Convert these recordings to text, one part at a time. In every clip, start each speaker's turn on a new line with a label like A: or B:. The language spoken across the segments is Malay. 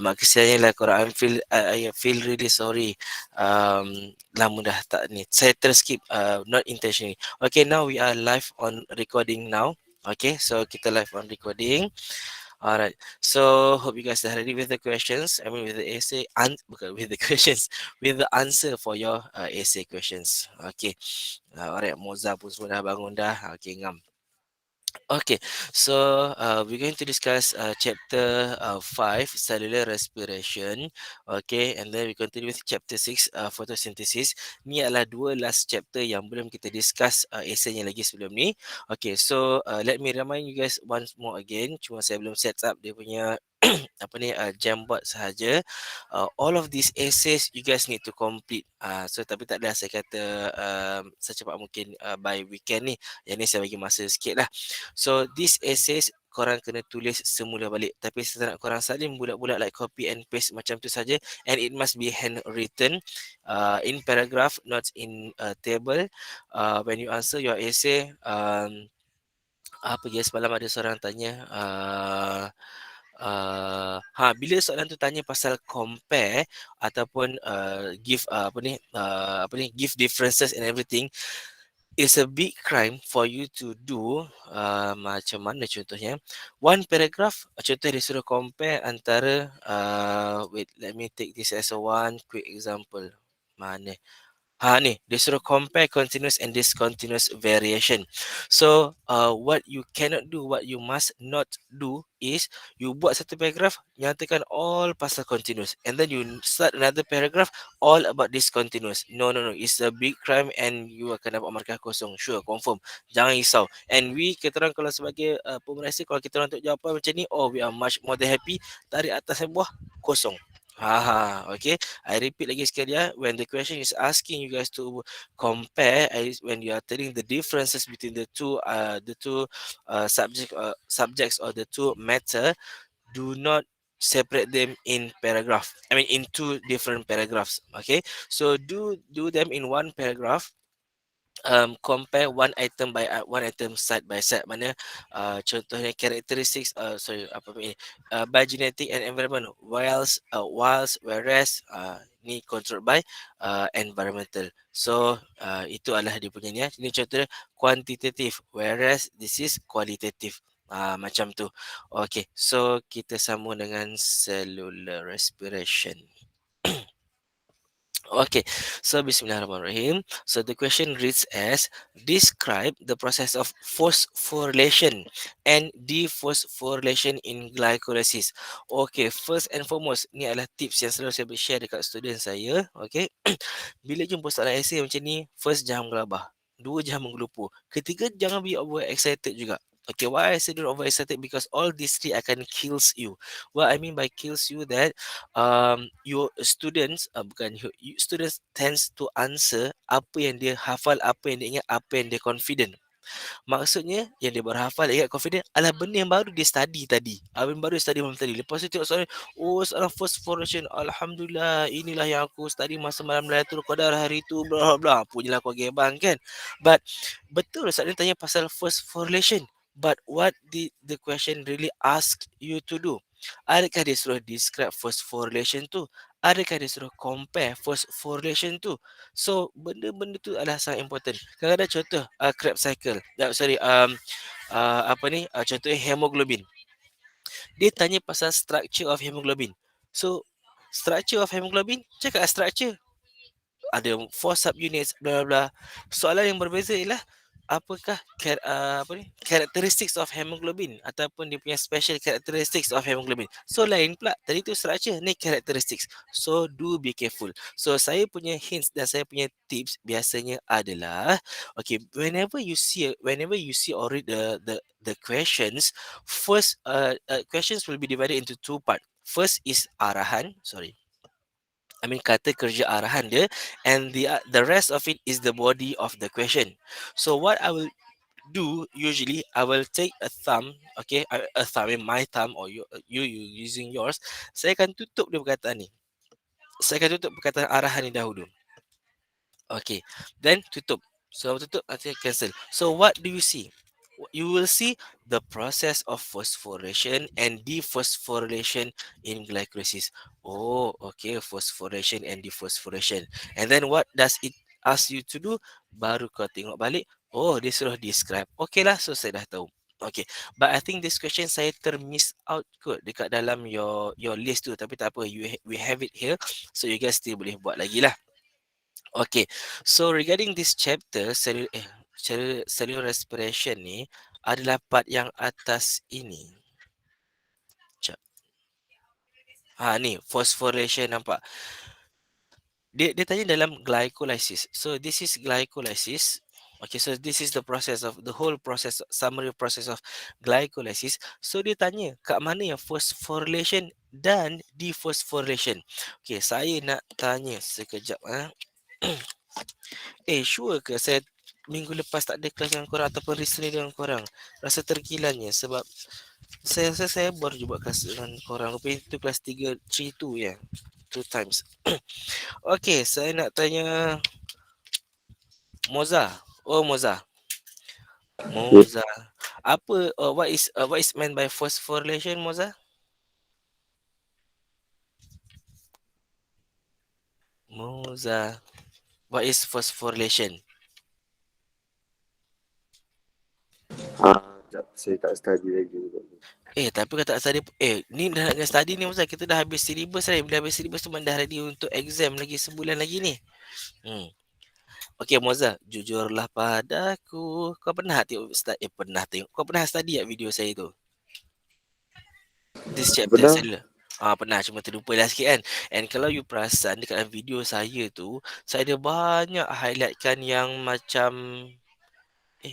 A: mak kesiannya lah korang. I feel really sorry. Lama dah tak ni. Saya terskip, not intentionally. Okay, now we are live on recording now. Okay, so kita live on recording. Alright. So hope you guys are ready with the questions. I mean with the essay and with the questions, with the answer for your essay questions. Okay. Alright. Moza pun semua dah bangun dah. Okay, ngam. Okay, so we're going to discuss chapter 5, cellular respiration. Okay, and then we continue with chapter 6, photosynthesis. Ni adalah dua last chapter yang belum kita discuss essaynya lagi sebelum ni. Okay, so let me remind you guys once more again. Cuma saya belum set up dia punya apa ni Jamboard sahaja. All of these essays you guys need to complete. So tapi tak ada, saya kata secepat mungkin by weekend ni. Yang ni saya bagi masa sikit lah. So these essays korang kena tulis semula balik. Tapi saya nak korang salin bulat-bulat like copy and paste macam tu saja. And it must be handwritten in paragraph, not in table. When you answer your essay, apa je semalam ada seorang tanya, bila soalan tu tanya pasal compare ataupun give differences and everything, it's a big crime for you to do. Macam mana contohnya? One paragraph, contoh dia suruh compare antara wait, let me take this as a one quick example. Mana? Ni dia suruh compare continuous and discontinuous variation. So what you cannot do, what you must not do is you buat satu paragraph nyatakan all pasal continuous, and then you start another paragraph all about discontinuous. No, it's a big crime and you akan dapat markah kosong. Sure, confirm. Jangan risau. And kita orang kalau sebagai pemerhati, kalau kita orang untuk jawapan macam ni, we are much more than happy. Tarik atas buah kosong. Okay. I repeat lagi sekali ya. When the question is asking you guys to compare, when you are telling the differences between the two subjects or the two matter, do not separate them in paragraph. I mean in two different paragraphs. Okay. So do them in one paragraph. Compare one item by one item side by side. Mana contohnya characteristics by genetic and environment, whilst whereas ni controlled by environmental. So itu adalah dia punya ni ya. Ini contohnya quantitative, whereas this is qualitative. Macam tu. Okay, so kita sambung dengan cellular respiration. Okay, so Bismillahirrahmanirrahim. So the question reads as, describe the process of phosphorylation and dephosphorylation in glycolysis. Okay, first and foremost, ni adalah tips yang selalu saya share dekat student saya. Okay, bila jumpa soalan essay macam ni, first jangan gelabah, dua jangan menggelupur, ketiga jangan be over excited juga. Okay, why I say don't over excited? Because all these three akan kills you. What I mean by kills you that your students students tends to answer apa yang dia hafal, apa yang dia ingat, apa yang dia confident. Maksudnya yang dia baru hafal, dia ingat confident adalah benda yang baru dia study tadi. Apa yang baru dia study malam tadi. Lepas tu tengok soalan, soalan first formation, alhamdulillah, inilah yang aku study masa malam Lailatul Qadar hari tu, bla bla bla. Punyalah kau gebang kan. But betul soalan tanya pasal first formulation. But what did the question really ask you to do? Adakah dia suruh describe first formulation tu? Adakah dia suruh compare first formulation tu? So benda-benda tu adalah sangat important. Kadang-kadang contoh Krebs cycle. Contohnya hemoglobin. Dia tanya pasal structure of hemoglobin. So structure of hemoglobin, cakap structure. Ada 4 subunits, bla bla bla. Soalan yang berbeza ialah apakah characteristics of hemoglobin ataupun dia punya special characteristics of hemoglobin. So lain pula, tadi tu structure, ni characteristics. So do be careful. So saya punya hints dan saya punya tips biasanya adalah, okay, whenever you see or read the questions, first questions will be divided into two part. First is arahan, kata kerja arahan dia, and the rest of it is the body of the question. So what I will do usually, I will take a thumb, okay, my thumb, or you using yours. Saya akan tutup dia perkataan ni. Saya akan tutup perkataan arahan ni dahulu. Okay, then tutup. So tutup, nanti cancel. So what do you see? you will see the process of phosphorylation and dephosphorylation in glycolysis. Oh, okay, phosphorylation and dephosphorylation. And then what does it ask you to do? Baru kau tengok balik, oh, dia suruh describe. Okay lah, so saya dah tahu. Okay, but I think this question saya termiss out kot dekat dalam your list tu. Tapi tak apa, we have it here. So you guys still boleh buat lagi lah. Okay, so regarding this chapter, cellular respiration ni adalah part yang atas ini. Sekejap. Ni, phosphorylation nampak. Dia tanya dalam glycolysis. So this is glycolysis. Okay, so this is the process of the whole process, summary process of glycolysis. So dia tanya kat mana yang phosphorylation dan dephosphorylation. Okay, saya nak tanya sekejap. Sure ke saya minggu lepas tak ada kelas dengan korang ataupun recently dengan korang? Rasa tergilanya sebab saya rasa saya baru je buat kelas dengan korang. Rupanya itu kelas 332 ya. 2 times. Okay, saya nak tanya Moza. Oh, Moza. Moza. Apa what is meant by phosphorylation, Moza? Moza. What is phosphorylation?
B: Sekejap, saya tak study lagi.
A: Tapi kau tak study. Ni dah nak study ni Moza. Kita dah habis syllabus ni. Bila habis syllabus tu dah ready untuk exam lagi sebulan lagi ni. Okay, Moza, jujurlah padaku. Kau pernah tengok pernah tengok. Kau pernah study tak video saya tu? This chapter
B: Pernah?
A: cellular. Pernah, cuma terlupa dah sikit kan. And kalau you perasan dekat dalam video saya tu, saya ada banyak highlightkan yang macam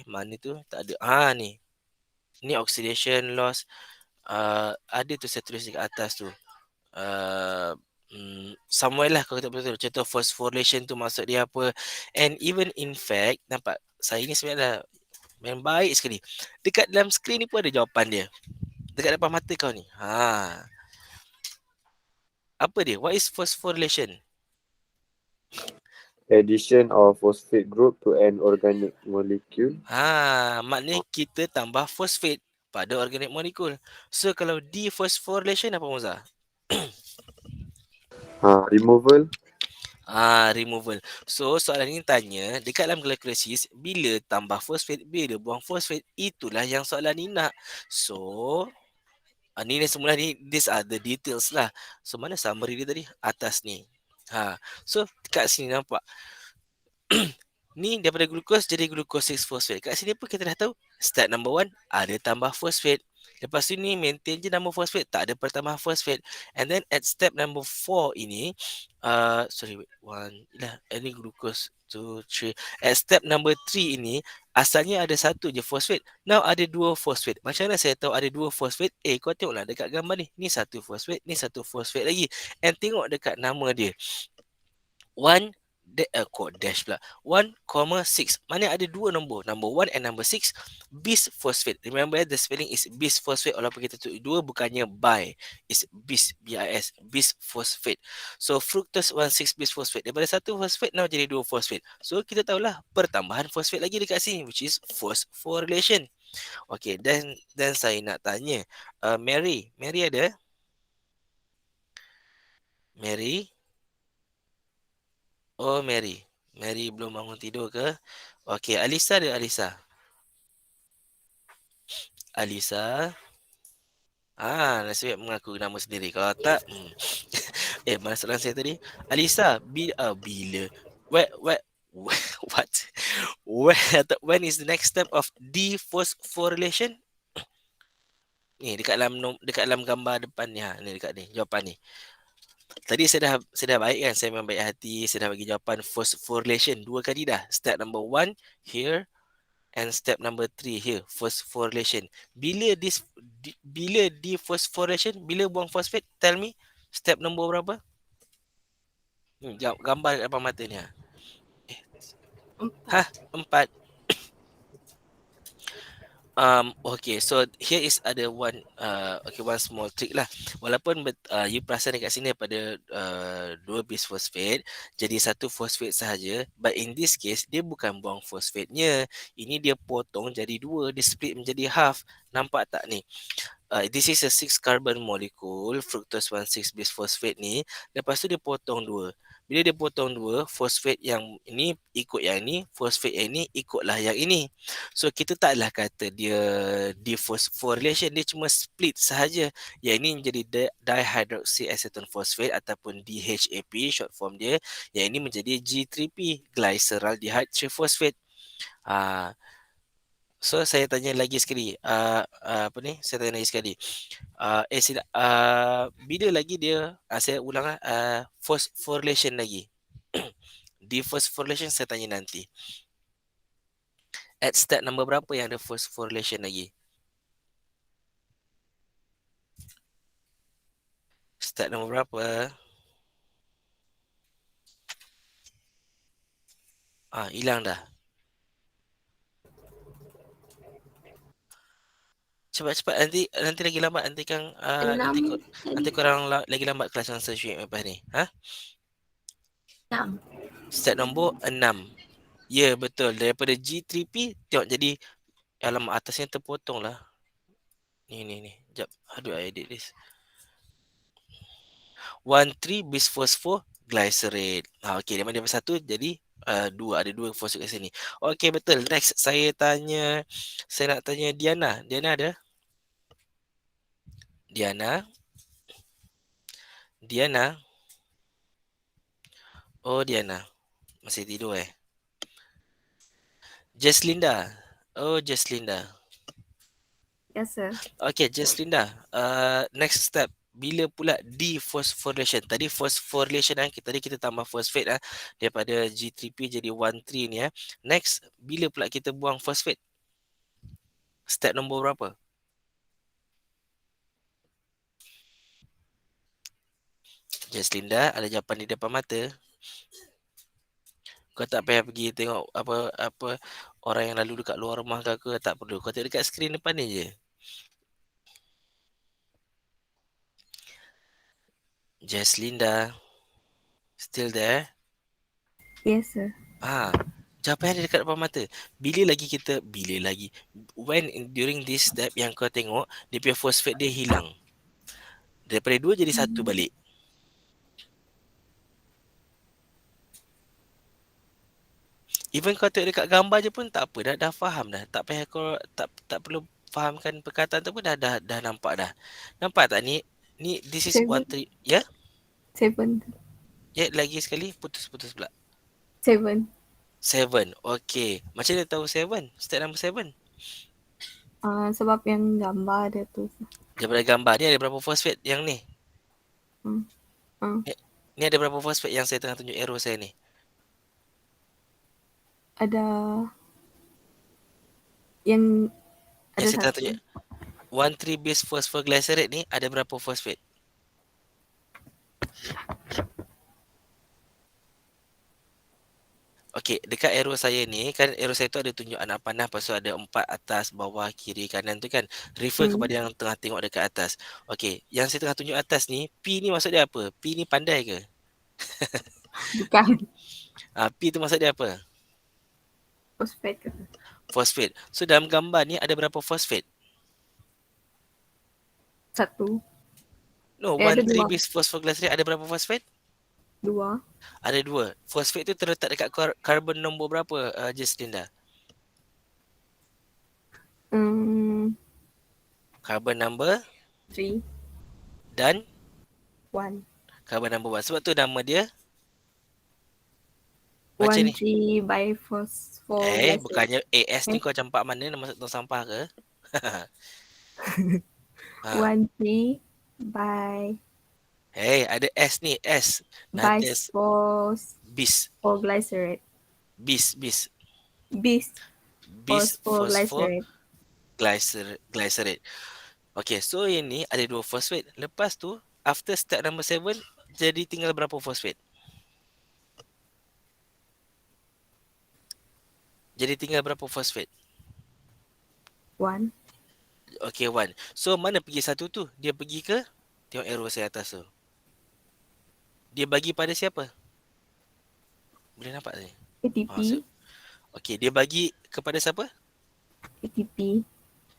A: mana tu? Tak ada. Ni. Ni oxidation loss. Ada tu saya tulis dekat atas tu. Somewhere lah kalau tak betul. Contoh phosphorylation tu maksud dia apa. And even in fact, nampak saya ni sebenarnya main baik sekali. Dekat dalam skrin ni pun ada jawapan dia. Dekat depan mata kau ni. Apa dia? What is phosphorylation?
B: Addition of phosphate group to an organic molecule.
A: Maknanya kita tambah fosfat pada organic molecule. So kalau dephosphorylation apa Moza?
B: Removal.
A: Removal. So soalan ini tanya dekat dalam glycolysis bila tambah fosfat, bila buang fosfat, itulah yang soalan ni nak. So ni semula ni, these are the details lah. So mana summary dia tadi? Atas ni. So kat sini nampak ni daripada glukos jadi glukos 6 fosfat. Kat sini pun kita dah tahu step number 1 ada tambah fosfat. Lepas tu ni maintain je nama fosfat, tak ada pertambahan fosfat. And then at step number 4 ini ini glukos 2, 3. At step number 3 ini asalnya ada satu je fosfat. Now ada 2 fosfat. Macam mana saya tahu ada 2 fosfat? Kau tengoklah dekat gambar ni. Ni satu fosfat, ni satu fosfat lagi. And tengok dekat nama dia. 1 dash pula 1,6. Mana ada dua nombor, number 1 and number 6, bis phosphate. Remember the spelling is bis phosphate, walaupun kita tulis dua bukannya bi, is bis, bis, bis phosphate. So fructose 1,6 bis phosphate, daripada satu phosphate now jadi dua phosphate. So kita tahulah pertambahan phosphate lagi dekat sini, which is phosphorylation. Okay, then saya nak tanya Mary ada? Mary? Oh, Mary belum bangun tidur ke? Okey, Alisa ada Alisa? Nasib baik mengaku nama sendiri. Kalau tak, mana soalan saya tadi? Alisa, bila? What? When is the next step of dephosphorylation? Ni dekat dalam gambar depan ni. Ni dekat ni, jawapan ni. Tadi saya dah baik kan, saya memang baik hati, saya dah bagi jawapan phosphorylation 2 kali dah. Step number 1 here and step number 3 here, phosphorylation. Bila dephosphorylation, bila buang fosfat, tell me step nombor berapa? Gambar depan mata ni. 4. Okay, so here is ada one small trick lah. Walaupun you perasan dekat sini pada dua bis fosfat, jadi satu fosfat sahaja. But in this case, dia bukan buang fosfatnya. Ini dia potong jadi dua, dia split menjadi half. Nampak tak ni? This is a 6 carbon molecule fructose 1,6 bisphosphate ni. Lepas tu dia potong dua. Bila dia potong dua, fosfat yang ini ikut yang ini, fosfat yang ini ikutlah yang ini. So kita taklah kata dia dephosphorylation, dia cuma split sahaja. Yang ini menjadi dihydroxy acetone phosphate ataupun DHAP short form dia. Yang ini menjadi G3P glyceraldehyde triphosphate. Ah, So saya tanya lagi sekali. Apa ni? Saya tanya lagi sekali. Bila lagi dia saya ulang phosphorylation lagi. Dephosphorylation saya tanya nanti. At step nombor berapa yang ada phosphorylation lagi? Step nombor berapa? Hilang dah. Cepat-cepat nanti lagi lambat nanti kan
C: Enam
A: nanti
C: tadi.
A: korang lagi lambat kelas answer sheet lepas ni.
C: Enam.
A: Step nombor 6. Ya, betul. Daripada G3P tengok jadi alamat atasnya terpotong lah. Ni. Jap. How do I edit this? 1,3 bisphosphoglycerate. Okey, dia mana satu jadi dua, ada dua fosfat kat sini. Okey, betul. Next saya nak tanya Diana. Diana ada? Diana? Diana? Oh, Diana. Masih tidur Jeslinda. Oh, Jeslinda.
C: Yes, sir.
A: Okey, Jeslinda. Next step. Bila pula dephosphorylation? Tadi phosphorylation tadi kita tambah fosfat daripada G3P jadi 1,3 ni Next, bila pula kita buang fosfat? Step nombor berapa? Jeslinda, ada jawapan di depan mata. Kau tak payah pergi tengok apa orang yang lalu dekat luar rumah ke tak perlu. Kau tengok dekat skrin depan ni je. Jeslinda, still there?
C: Yes, sir.
A: Jawapan ada dekat depan mata. Bila lagi during this step yang kau tengok dia punya fosfat dia hilang. Daripada dua jadi satu balik. Even kau tengok dekat gambar je pun tak apa, dah faham dah. Tak payah kau tak perlu fahamkan perkataan tu pun dah nampak dah. Nampak tak ni this is
C: Seven.
A: 1,3 ya?
C: Seven.
A: Ya lagi sekali putus pula.
C: Seven.
A: 7. Okey. Macam mana tahu 7? Step number 7.
C: Sebab yang gambar ada tu.
A: Daripada gambar ni ada berapa fosfat yang ni?
C: Hmm.
A: Ni ada berapa fosfat yang saya tengah tunjuk arrow saya ni?
C: Ada yang ada
A: Yang saya tengah
C: satu.
A: tunjuk 1,3 base phosphoglycerate ni ada berapa fosfat? Okey, dekat arrow saya ni kan arrow saya tu ada tunjuk anak panah lepas tu ada 4 atas, bawah, kiri, kanan tu kan. Refer kepada yang tengah tengok dekat atas. Okey, yang saya tengah tunjuk atas ni, P ni maksud dia apa? P ni pandai ke?
C: Bukan.
A: P tu maksud dia apa?
C: Fosfat ke?
A: Fosfat. So dalam gambar ni ada berapa fosfat?
C: Satu.
A: No,
C: ada
A: 1,3
C: dua.
A: base phosphoglycerate ada berapa fosfat?
C: Dua.
A: Ada dua. Fosfat tu terletak dekat karbon nombor berapa, Jeslinda? Carbon number
C: 3.
A: dan
C: 1.
A: carbon number 1. Sebab tu nama dia macam ni.
C: 1,3 by phosphoglycerate.
A: Bukannya AS ni kau campak mana nak masuk tong sampah ke?
C: 1,3 by
A: Ada S ni, S. Nanti bis.
C: phosphoglycerate.
A: Bis
C: Phosphoglycerate.
A: glycerate. Okay, so ini ada dua fosfat. Lepas tu, after step number 7, jadi tinggal berapa fosfat? Jadi tinggal berapa fosfat?
C: 1.
A: Okay, 1. So mana pergi satu tu? Dia pergi ke? Tengok arrow saya atas tu. Dia bagi pada siapa? Boleh nampak ni?
C: ATP.
A: Okay, dia bagi kepada siapa?
C: ATP.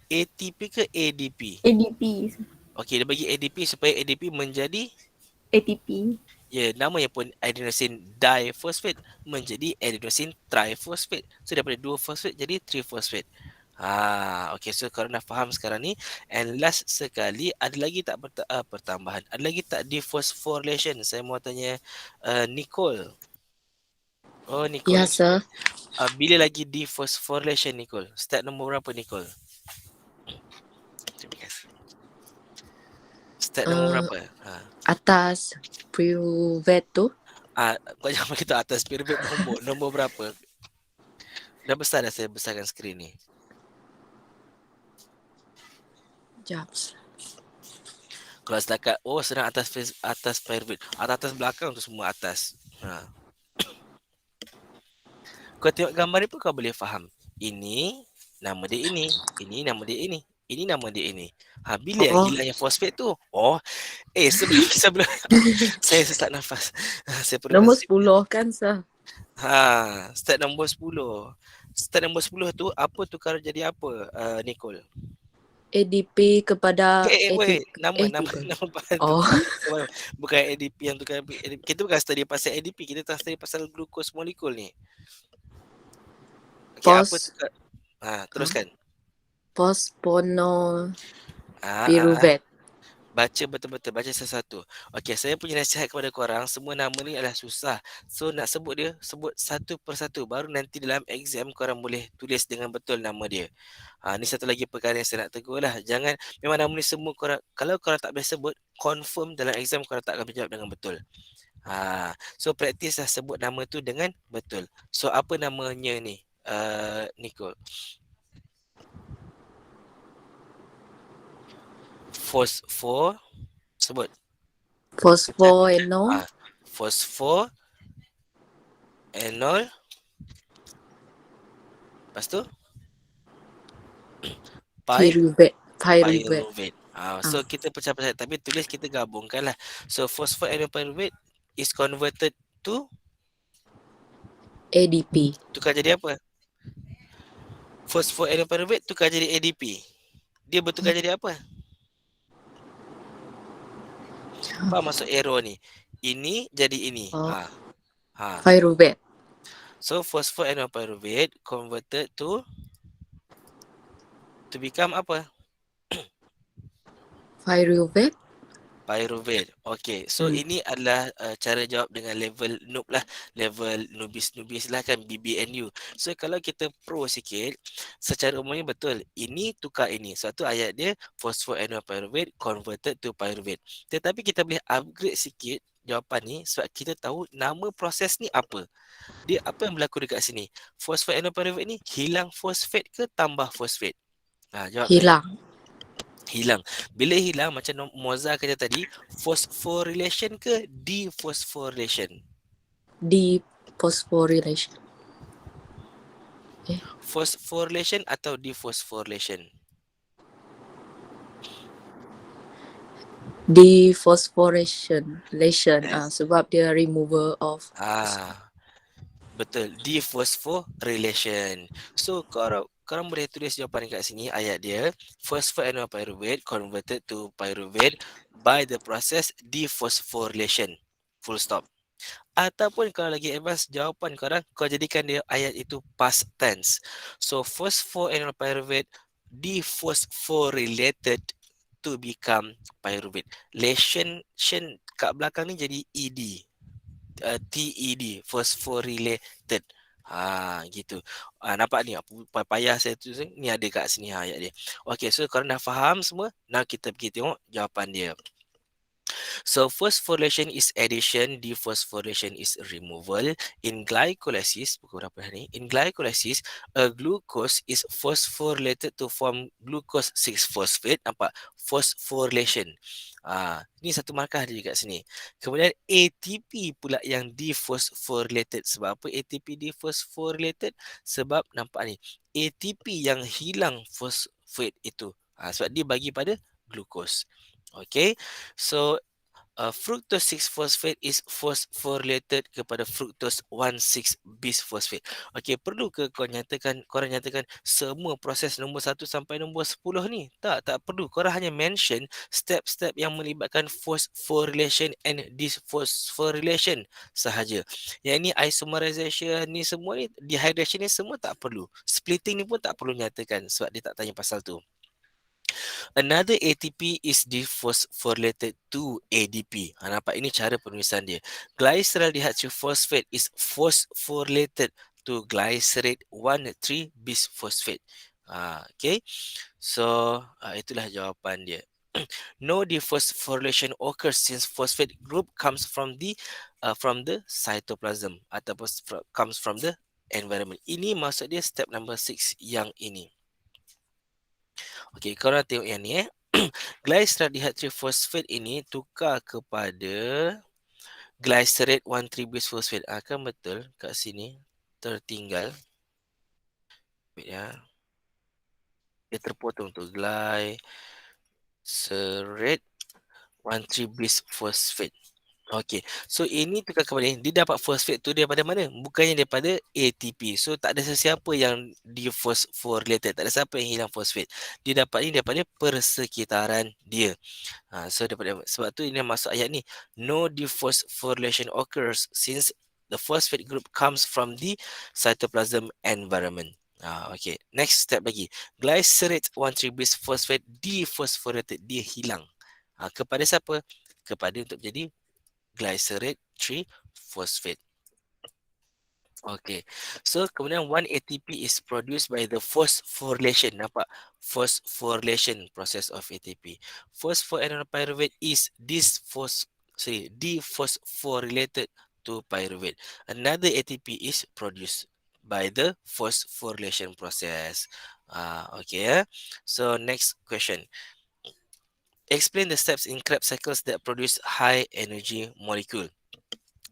A: ATP ke ADP?
C: ADP.
A: Okay, dia bagi ADP supaya ADP menjadi
C: ATP.
A: ya, namanya pun adenosine diphosphate menjadi adenosine triphosphate. So daripada 2 phosphate jadi 3 phosphate. Okay, so korang dah faham sekarang ni. And last sekali, ada lagi tak pertambahan? Ada lagi tak dephosphorylation? Saya mau tanya Nicole. Oh, Nicole.
D: Ya, sir.
A: Bila lagi dephosphorylation, Nicole? Step nombor berapa, Nicole? Terima kasih. Step nombor berapa?
D: Atas pyruvate tu.
A: Kau jangan bagi tahu atas pyramid nombor berapa? Dah besar dah, saya besarkan skrin ni.
D: Sekejap.
A: Kalau setakat senang atas pyramid. Atas belakang tu semua atas. Kau tengok gambar ni pun kau boleh faham. Ini nama dia ini. Ini nama dia ini. Ini nama dia ini. Bila yang hilang yang fosfat tu? Sebelum saya sesak nafas. Saya perlu
D: Nombor 10 kan, sir?
A: step nombor 10. Step nombor 10 tu apa tukar jadi apa, Nicole?
D: ADP kepada
A: Wait. Nama bahan tu. Bukan ADP yang tukar ADP. Kita bukan study pasal ADP, kita tak study pasal glucose molekul ni. Okay, apa tukar? Teruskan.
D: Phosphono-pyruvate.
A: Baca betul-betul, baca satu-satu. Okey, saya punya nasihat kepada korang, semua nama ni adalah susah. So nak sebut dia, sebut satu persatu. Baru nanti dalam exam korang boleh tulis dengan betul nama dia. Ni satu lagi perkara yang saya nak tegur lah. Jangan, memang nama ni semua korang, kalau korang tak boleh sebut, confirm dalam exam korang tak akan menjawab dengan betul. So practice lah sebut nama tu dengan betul. So apa namanya ni, Nicole? Sebut.
D: Phosphoenol.
A: Phosphoenol. Lepas tu?
D: Pyruvate.
A: So kita pecah-pecah, tapi tulis kita gabungkan lah. So phosphoenol pyruvate is converted to
D: ADP.
A: Tukar jadi apa? Phosphoenol pyruvate tukar jadi ADP. Dia bertukar jadi apa? Apa maksud arrow ni? Ini jadi ini.
D: Pyruvate.
A: So phosphoenol pyruvate converted to become apa?
D: Pyruvate. Okay, so ini adalah cara jawab dengan level noob lah. Level nubis lah kan, BBNU. So kalau kita pro sikit, secara umumnya betul. Ini tukar ini. Satu ayat dia phosphoenol pyruvate converted to pyruvate. Tetapi kita boleh upgrade sikit jawapan ni sebab kita tahu nama proses ni apa. Dia apa yang berlaku dekat sini? Phosphoenol pyruvate ni hilang fosfat ke tambah fosfat? Jawab hilang. Bila hilang macam Moza kata tadi, phosphorylation ke dephosphorylation? Dephosphorylation.
A: Phosphorylation atau dephosphorylation?
D: Dephosphorylation. Sebab dia removal of
A: betul, dephosphorylation. So korang boleh tulis jawapan dekat sini, ayat dia phosphoenol pyruvate converted to pyruvate by the process dephosphorylation, full stop. Ataupun kalau lagi advance jawapan korang, kau jadikan dia ayat itu past tense. So phosphoenol pyruvate dephosphorylated to become pyruvate. Lation kat belakang ni jadi ed, TED, phosphorylated. Gitu. Nampak ni payah saya tu ni ada kat sini ayat dia. Okey, so korang dah faham semua. Now kita pergi tengok jawapan dia. So phosphorylation is addition, dephosphorylation is removal. In glycolysis, pukul berapa ni? In glycolysis, a glucose is phosphorylated to form glucose 6-phosphate. Nampak? Phosphorylation. Ni satu markah dia kat sini. Kemudian ATP pula yang dephosphorylated. Sebab apa ATP dephosphorylated? Sebab nampak ni, ATP yang hilang phosphate itu. Sebab dia bagi pada glukos. Okay, so fructose 6-phosphate is phosphorylated kepada fructose 1,6-bisphosphate. Okey, perlu ke korang nyatakan semua proses nombor 1 sampai nombor 10 ni? Tak perlu. Korang hanya mention step-step yang melibatkan phosphorylation and disphosphorylation sahaja. Yang ni isomerization ni semua ni, dehydration ni semua tak perlu. Splitting ni pun tak perlu nyatakan sebab dia tak tanya pasal tu. Another ATP is dephosphorylated to ADP. Nampak ini cara penulisan dia. Glycerol dihydrophosphate is phosphorylated to glycerate 1,3-bisphosphate. Okay. So, itulah jawapan dia. No dephosphorylation occurs since phosphate group comes from the cytoplasm ataupun comes from the environment. Ini maksud dia step number 6 yang ini. Okey, korang tengok yang ni glycerol dihydrophosphate ini tukar kepada glycerate 1,3-bisphosphate. Kan betul kat sini tertinggal. Wait ya. Dia terpotong tu glycerate 1,3-bisphosphate. Okey, so ini tukar kepada ni. Dia dapat fosfat tu daripada mana? Bukannya daripada ATP. So tak ada sesiapa yang dephosphorylated. Tak ada siapa yang hilang fosfat. Dia dapat ni daripada persekitaran dia. So daripada, sebab tu ini masuk ayat ni. No dephosphorylation occurs since the phosphate group comes from the cytoplasm environment. Okay, next step lagi. Glycerate 1,3-bisphosphate dephosphorylated. Dia hilang. Kepada siapa? Kepada untuk jadi glycerate 3-phosphate. Okay, so kemudian 1 ATP is produced by the phosphorylation. Nampak? Phosphorylation process of ATP. Phosphoenol pyruvate is dephosphorylated to pyruvate. Another ATP is produced by the phosphorylation process. Okay, so next question. Explain the steps in Krebs cycles that produce high energy molecule.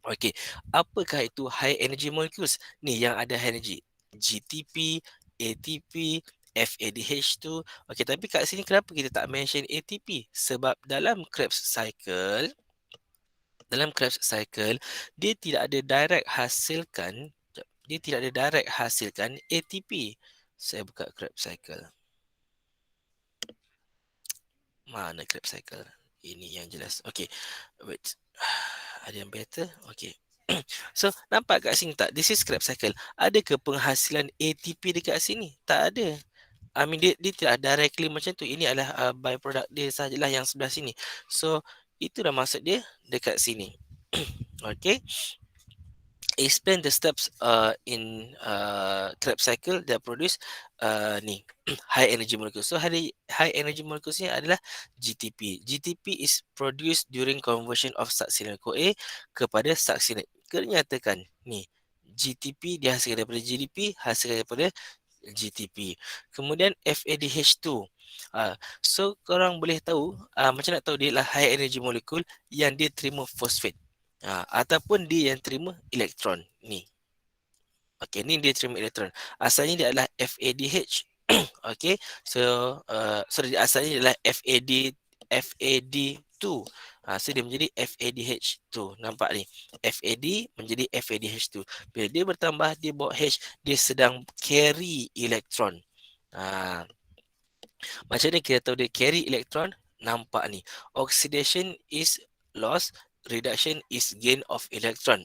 A: Okey, apakah itu high energy molecules? Ni yang ada high energy. GTP, ATP, FADH2. Okey, tapi kat sini kenapa kita tak mention ATP? Sebab dalam Krebs cycle, dia tidak ada direct hasilkan ATP. Saya buka Krebs cycle. Mana Krebs cycle? Ini yang jelas. Okay, wait. Ada yang better? Okay. So, nampak kat sini tak? This is Krebs cycle. Adakah penghasilan ATP dekat sini? Tak ada. I mean, dia tidak directly macam tu. Ini adalah byproduct dia sahajalah yang sebelah sini. So, itu dah maksud dia dekat sini. Okay. Explain the steps in Krebs cycle that produce ni high energy molecules. So high energy molecules ni adalah GTP. GTP is produced during conversion of succinyl CoA kepada succinate. Kenyatakan ni GTP dihasilkan daripada GDP, hasilkan daripada GTP. Kemudian FADH2. So korang boleh tahu macam nak tahu dia adalah high energy molecule yang dia terima fosfat. Ataupun dia yang terima elektron ni. Okey, ni dia terima elektron. Asalnya dia adalah FADH. Okey, so asalnya dia adalah FAD2. So dia menjadi FADH2. Nampak ni? FAD menjadi FADH2. Bila dia bertambah, dia bawa H, dia sedang carry elektron. Macam ni kita tahu dia carry elektron? Nampak ni. Oxidation is loss, reduction is gain of electron.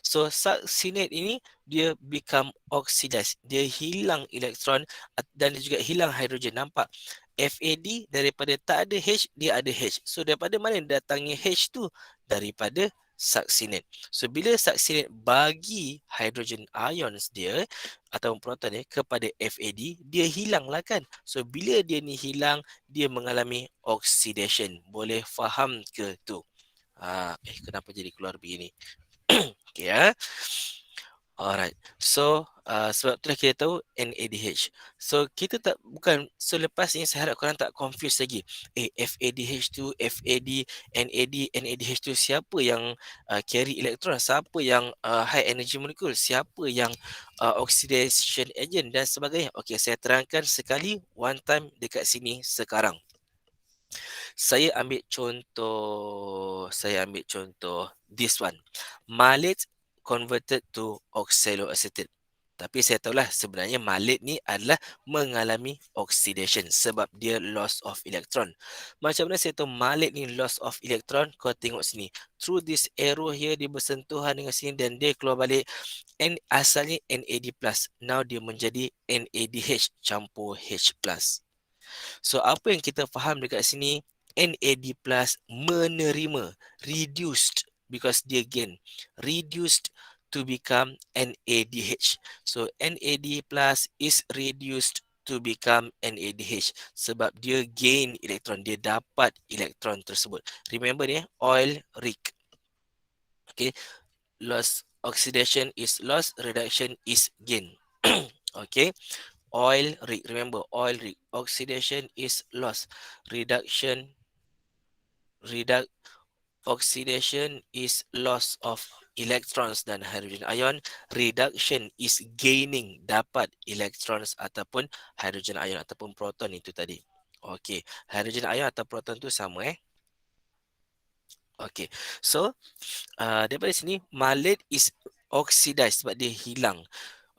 A: So succinate ini dia become oxidized. Dia hilang elektron dan dia juga hilang hidrogen. Nampak? FAD daripada tak ada H, dia ada H. So daripada mana datangnya H tu? Daripada succinate. So bila succinate bagi hydrogen ions dia atau proton dia kepada FAD, dia hilanglah kan. So bila dia ni hilang, dia mengalami oxidation. Boleh faham ke tu? Kenapa jadi keluar begini? Okay, Alright. So, sebab itulah kita tahu NADH. So, kita tak bukan so lepas ni saya harap korang tak confuse lagi. FADH tu, FAD, NADH tu siapa yang carry elektron, siapa yang high energy molecule, siapa yang oxidation agent dan sebagainya. Okey, saya terangkan sekali one time dekat sini sekarang. Saya ambil contoh this one. Malate converted to oxaloacetate. Tapi saya tahulah sebenarnya malate ni adalah mengalami oxidation sebab dia loss of electron. Macam mana saya tahu malate ni loss of electron? Kau tengok sini. Through this arrow here dia bersentuhan dengan sini dan dia keluar balik. Asalnya NAD+. Now dia menjadi NADH campur H+. So apa yang kita faham dekat sini, NAD plus menerima, reduced because dia gain, reduced to become NADH. So NAD plus is reduced to become NADH sebab dia gain elektron, dia dapat elektron tersebut. Remember ni, oil rig. Okay, loss oxidation is loss, reduction is gain. Okay. Oil rig, remember oil rig, oxidation is loss, oxidation is loss of electrons dan hydrogen ion, reduction is gaining, dapat electrons ataupun hydrogen ion ataupun proton itu tadi. Okey, hydrogen ion atau proton tu sama Okey, so daripada sini malate is oxidized sebab dia hilang.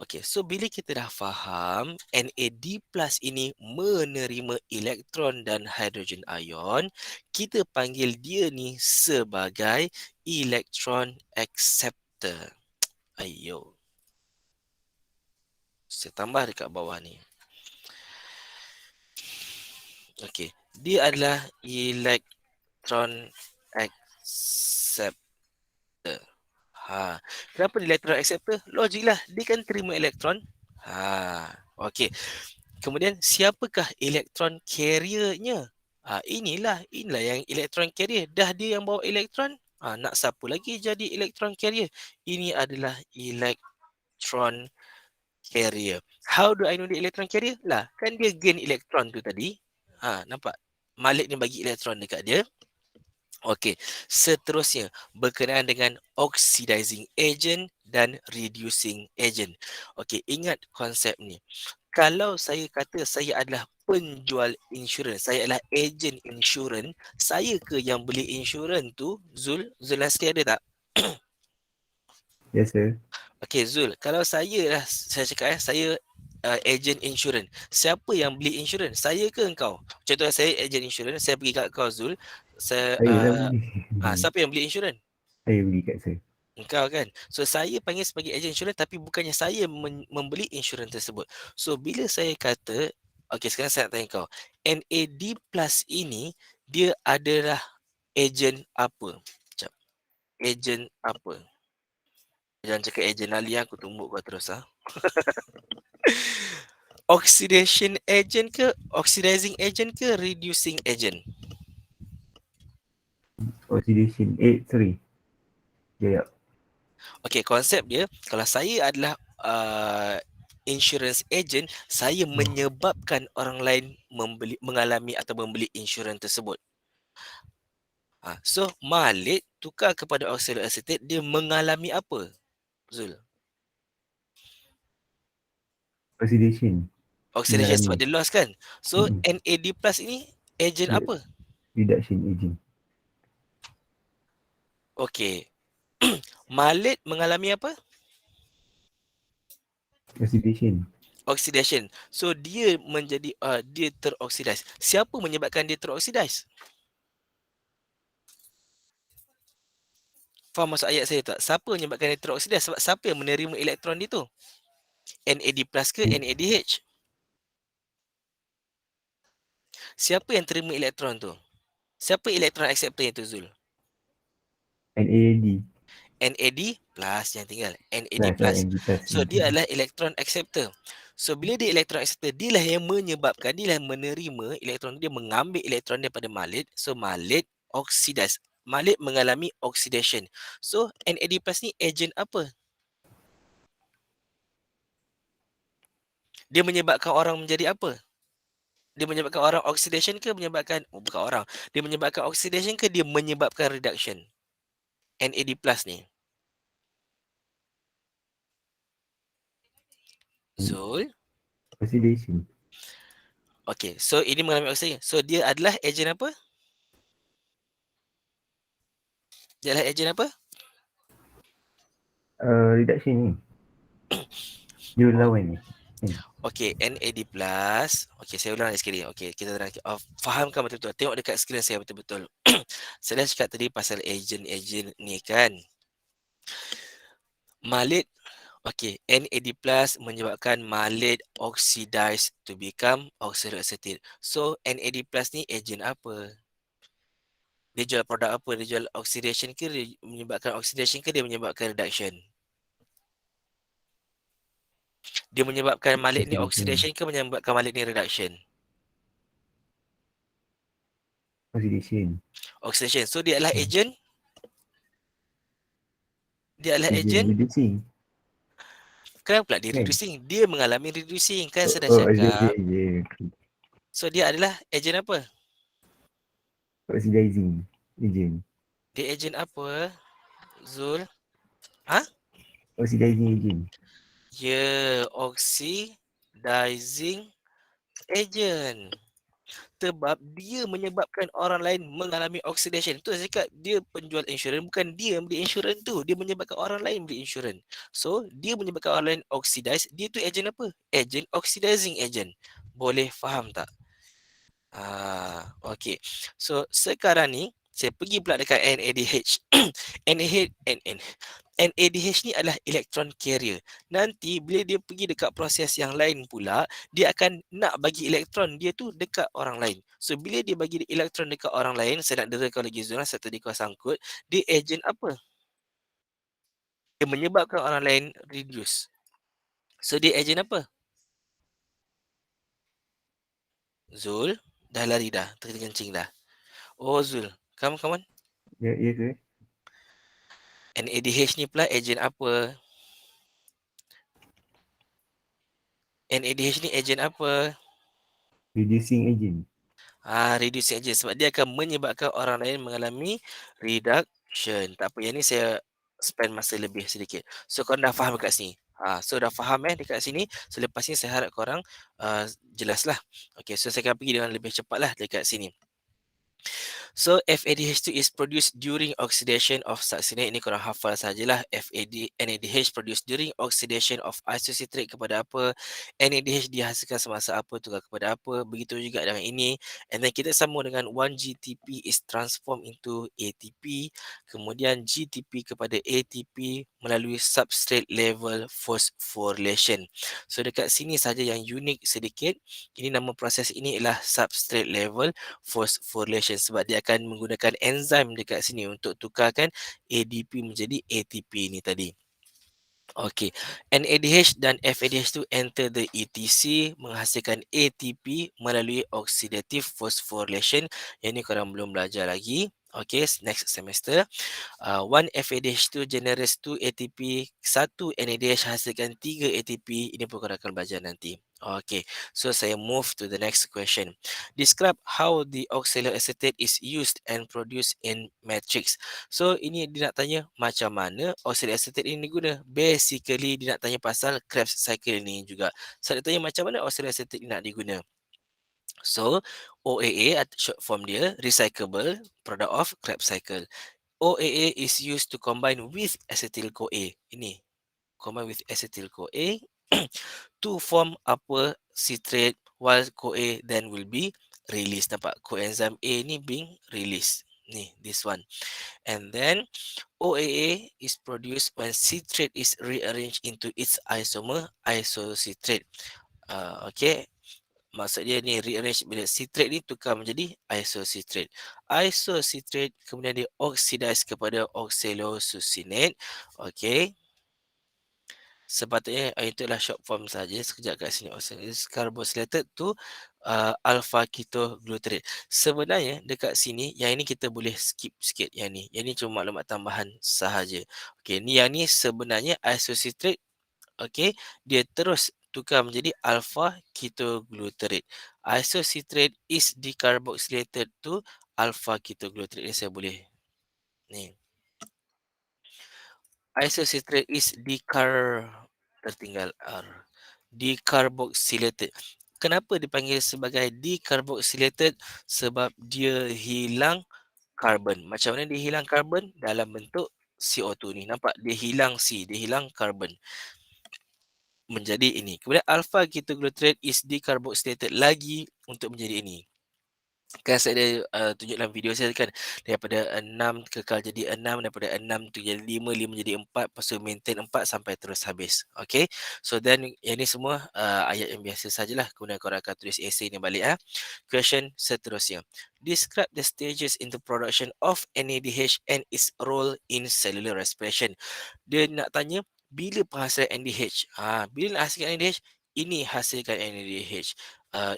A: Okey, so bila kita dah faham NAD plus ini menerima elektron dan hydrogen ion, kita panggil dia ni sebagai electron acceptor. Ayo. Saya tambah dekat bawah ni. Okey, dia adalah electron acceptor. Kenapa dia electron acceptor? Logik lah, dia kan terima elektron. Okey. Kemudian siapakah elektron carrier-nya? Inilah yang elektron carrier. Dah dia yang bawa elektron, nak siapa lagi jadi elektron carrier? Ini adalah elektron carrier. How do I know dia elektron carrier? Lah, kan dia gain elektron tu tadi. Nampak? Malik ni bagi elektron dekat dia. Okey, seterusnya berkenaan dengan oxidizing agent dan reducing agent. Okey, ingat konsep ni. Kalau saya kata saya adalah penjual insurans, saya adalah agent insurans, saya ke yang beli insurans tu, Zul? Zul Nasri ada tak?
B: Yes, sir.
A: Okey, Zul, kalau saya cakap saya agent insurans. Siapa yang beli insurans? Saya ke engkau? Contoh saya agent insurans, saya pergi kat kau Zul.
B: Saya lah beli.
A: Siapa yang beli insurans?
B: Saya beli kat saya.
A: Engkau kan. So saya panggil sebagai agent insurans tapi bukannya saya membeli insurans tersebut. So bila saya kata, okey sekarang saya nak tanya kau, NAD plus ini dia adalah agent apa? Sekejap. Agent apa? Jangan cakap agent Ali, aku tumbuk kau terus Oxidation agent ke, oxidizing agent ke, reducing agent?
B: Oxidation. Sorry. Ya.
A: Okey, konsep dia, kalau saya adalah insurance agent, saya menyebabkan orang lain mengalami atau membeli insurans tersebut. So malate tukar kepada oxaloacetate, dia mengalami apa, Zul?
B: Oxidation.
A: Oxidation sebab
B: Mengalami.
A: dia loss kan. So NAD plus ini agent apa?
B: Reduction agent.
A: Okey. Malate mengalami apa?
B: Oxidation.
A: Oxidation. So dia menjadi dia teroksidize. Siapa menyebabkan dia teroksidize? Faham maksud ayat saya tak? Siapa menyebabkan dia teroksidize? Sebab siapa yang menerima elektron dia tu? NAD plus ke NADH? Siapa yang terima elektron tu? Siapa elektron acceptor itu, Zul?
B: NAD.
A: NAD plus yang tinggal. NAD plus. So dia adalah elektron acceptor. So bila dia elektron acceptor, dia lah yang menyebabkan, dia lah yang menerima elektron, dia mengambil elektron daripada malate. So malate oxidize. Malate mengalami oxidation. So NAD plus ni agent apa? Dia menyebabkan orang menjadi apa? Dia menyebabkan orang oxidation ke menyebabkan bukan orang. Dia menyebabkan oxidation ke dia menyebabkan reduction? NAD+ ni. Zul.
E: Oxidation.
A: Okey, so ini mengalami oxidation. So dia adalah agent apa? Dia adalah agent apa?
E: Reduction ni. Dia lawan ni.
A: Okey, NAD+. Okey, saya ulang lagi sekali. Okey, kita terang. Fahamkan betul-betul. Tengok dekat skrin saya betul-betul. Saya dah cakap tadi pasal agent-agent ni kan. Malate. Okey, NAD+ menyebabkan malate oxidize to become oxaloacetate. So, NAD+ ni agent apa? Dia jual produk apa? Dia jual oxidation ke dia menyebabkan oxidation ke dia menyebabkan reduction? Dia menyebabkan malate ni oxidation ke menyebabkan malate ni reduction?
E: Oxidation.
A: Oxidation. So dia adalah agent. Dia adalah
E: Agent
A: agent.
E: reducing.
A: Kenapa pula dia
E: Kan?
A: reducing? Dia mengalami reducing kan saya dah
E: Oh,
A: cakap.
E: agent.
A: So dia adalah agent apa?
E: Oxidizing agent.
A: Dia agent apa? Zul? Ha?
E: Oxidizing agent.
A: Ya, oxidizing agent. Sebab dia menyebabkan orang lain mengalami oxidation. Tu saya cakap dia penjual insurans, bukan dia beli insurans tu. Dia menyebabkan orang lain beli insurans. So, dia menyebabkan orang lain oxidize. Dia tu agent apa? Agent oxidizing agent. Boleh faham tak? Okey. So, sekarang ni saya pergi pula dekat NADH. NADH ni adalah electron carrier. Nanti bila dia pergi dekat proses yang lain pula, dia akan nak bagi elektron dia tu dekat orang lain. So bila dia bagi elektron dekat orang lain, saya nak derakan lagi Zura satu di kau sangkut, dia agent apa? Dia menyebabkan orang lain reduce. So dia agent apa? Zul, dah lari dah, terkencing dah. Oh Zul, come on.
E: Ya, ya ke?
A: NADH ni pula agent apa? NADH ni agent apa?
E: Reducing agent.
A: Reducing agent sebab dia akan menyebabkan orang lain mengalami reduction. Tak apa, yang ni saya spend masa lebih sedikit. So korang dah faham dekat sini. So dah faham dekat sini. Selepas ni saya harap korang jelaslah. Okay, so saya akan pergi dengan lebih cepatlah dekat sini. So FADH2 is produced during oxidation of succinate. Ini korang hafal sajalah. NADH produced during oxidation of isocitrate kepada apa, NADH dihasilkan semasa apa, tukar kepada apa. Begitu juga dengan ini. And then kita sambung dengan 1-GTP is transformed into ATP. Kemudian GTP kepada ATP melalui substrate level phosphorylation. So dekat sini saja yang unik sedikit. Ini nama proses ini ialah substrate level phosphorylation sebab dia akan menggunakan enzim dekat sini untuk tukarkan ADP menjadi ATP ni tadi. Okey, NADH dan FADH2 enter the ETC menghasilkan ATP melalui oxidative phosphorylation. Yang ni korang belum belajar lagi. Okey, next semester. 1 FADH2 generates 2 ATP, 1 NADH hasilkan 3 ATP. Ini pun korang akan belajar nanti. Okay, so saya move to the next question. Describe how the oxaloacetate is used and produced in matrix. So ini dia nak tanya macam mana oxaloacetate ini diguna. Basically dia nak tanya pasal Krebs cycle ni juga. Saya nak tanya macam mana oxaloacetate ini nak diguna. So OAA short form dia recyclable product of Krebs cycle. OAA is used to combine with acetyl-CoA. Ini combine with acetyl-CoA to form upper citrate while CoA then will be released. Nampak coenzyme A ni being released. Ni, this one. And then OAA is produced when citrate is rearranged into its isomer, isocitrate. Okay. Maksud dia ni rearrange bila citrate ni tukar menjadi isocitrate. Isocitrate kemudian dia oxidize kepada oxalosuccinate. Okay. Sepatutnya itulah short form saja. Sekejap kat sini. Carboxylated to alpha ketoglutarate. Sebenarnya dekat sini yang ini kita boleh skip sikit yang ni. Yang ni cuma maklumat tambahan sahaja. Okey, ni yang ni sebenarnya isocitrate. Okey, dia terus tukar menjadi alpha ketoglutarate. Isocitrate is decarboxylated to alpha ketoglutarate. Ini saya boleh ni. Isocitrate is tertinggal R. Decarboxylated. Kenapa dipanggil sebagai decarboxylated? Sebab dia hilang karbon. Macam mana dia hilang karbon? Dalam bentuk CO2 ni. Nampak? Dia hilang C, dia hilang karbon. Menjadi ini. Kemudian alpha ketoglutarate is decarboxylated lagi untuk menjadi ini. Kan saya ada tunjuk dalam video saya kan, daripada 6 kekal jadi 6, daripada 6 tu jadi 5, 5 jadi 4, lepas tu maintain 4 sampai terus habis. Okay, so then yang ni semua ayat yang biasa sajalah. Kemudian korang akan tulis essay ni balik. Question seterusnya, describe the stages in the production of NADH and its role in cellular respiration. Dia nak tanya bila penghasilan NADH. Bila nak hasilkan NADH, ini hasilkan NADH.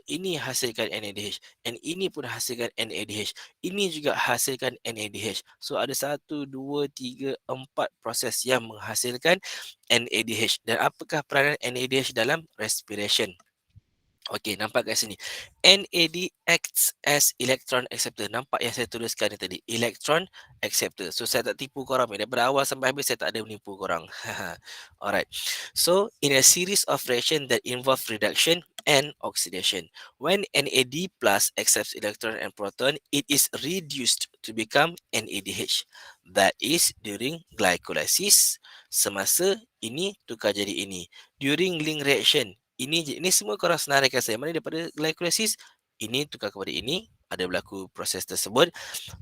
A: Ini hasilkan NADH, and ini pun hasilkan NADH. Ini juga hasilkan NADH. So ada 1, 2, 3, 4 proses yang menghasilkan NADH. Dan apakah peranan NADH dalam respiration? Okey, nampak kat sini. NAD acts as electron acceptor. Nampak yang saya tuliskan ni tadi, electron acceptor. So saya tak tipu korang. Daripada awal sampai habis saya tak ada menipu korang. Alright. So in a series of reaction that involve reduction and oxidation, when NAD plus accepts electron and proton, it is reduced to become NADH. That is during glycolysis. Semasa ini tukar jadi ini. During link reaction, ini semua korang senaraikan saya. Mana daripada glycolysis, ini tukar kepada ini, ada berlaku proses tersebut.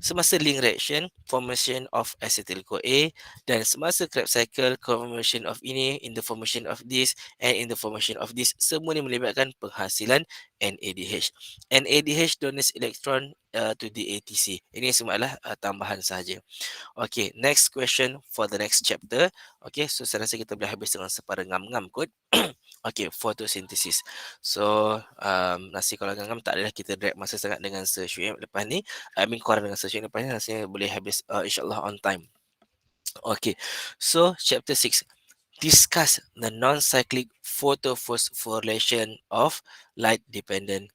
A: Semasa link reaction, formation of acetyl-CoA, dan semasa Krebs cycle, formation of ini, in the formation of this, and in the formation of this, semua ni melibatkan penghasilan NADH. NADH donates electron to the ATC. Ini semua adalah tambahan sahaja. Okay, next question for the next chapter. Okay, so saya rasa kita boleh habis dengan separa ngam-ngam kot. Okay, photosynthesis. So, nasi kalau ngam-ngam tak adalah kita drag masa sangat dengan Syuib lepas ni. I mean korang dengan Syuib lepas ni rasanya boleh habis insyaAllah on time. Okay, so chapter 6. Discuss the non-cyclic photophosphorylation of light-dependent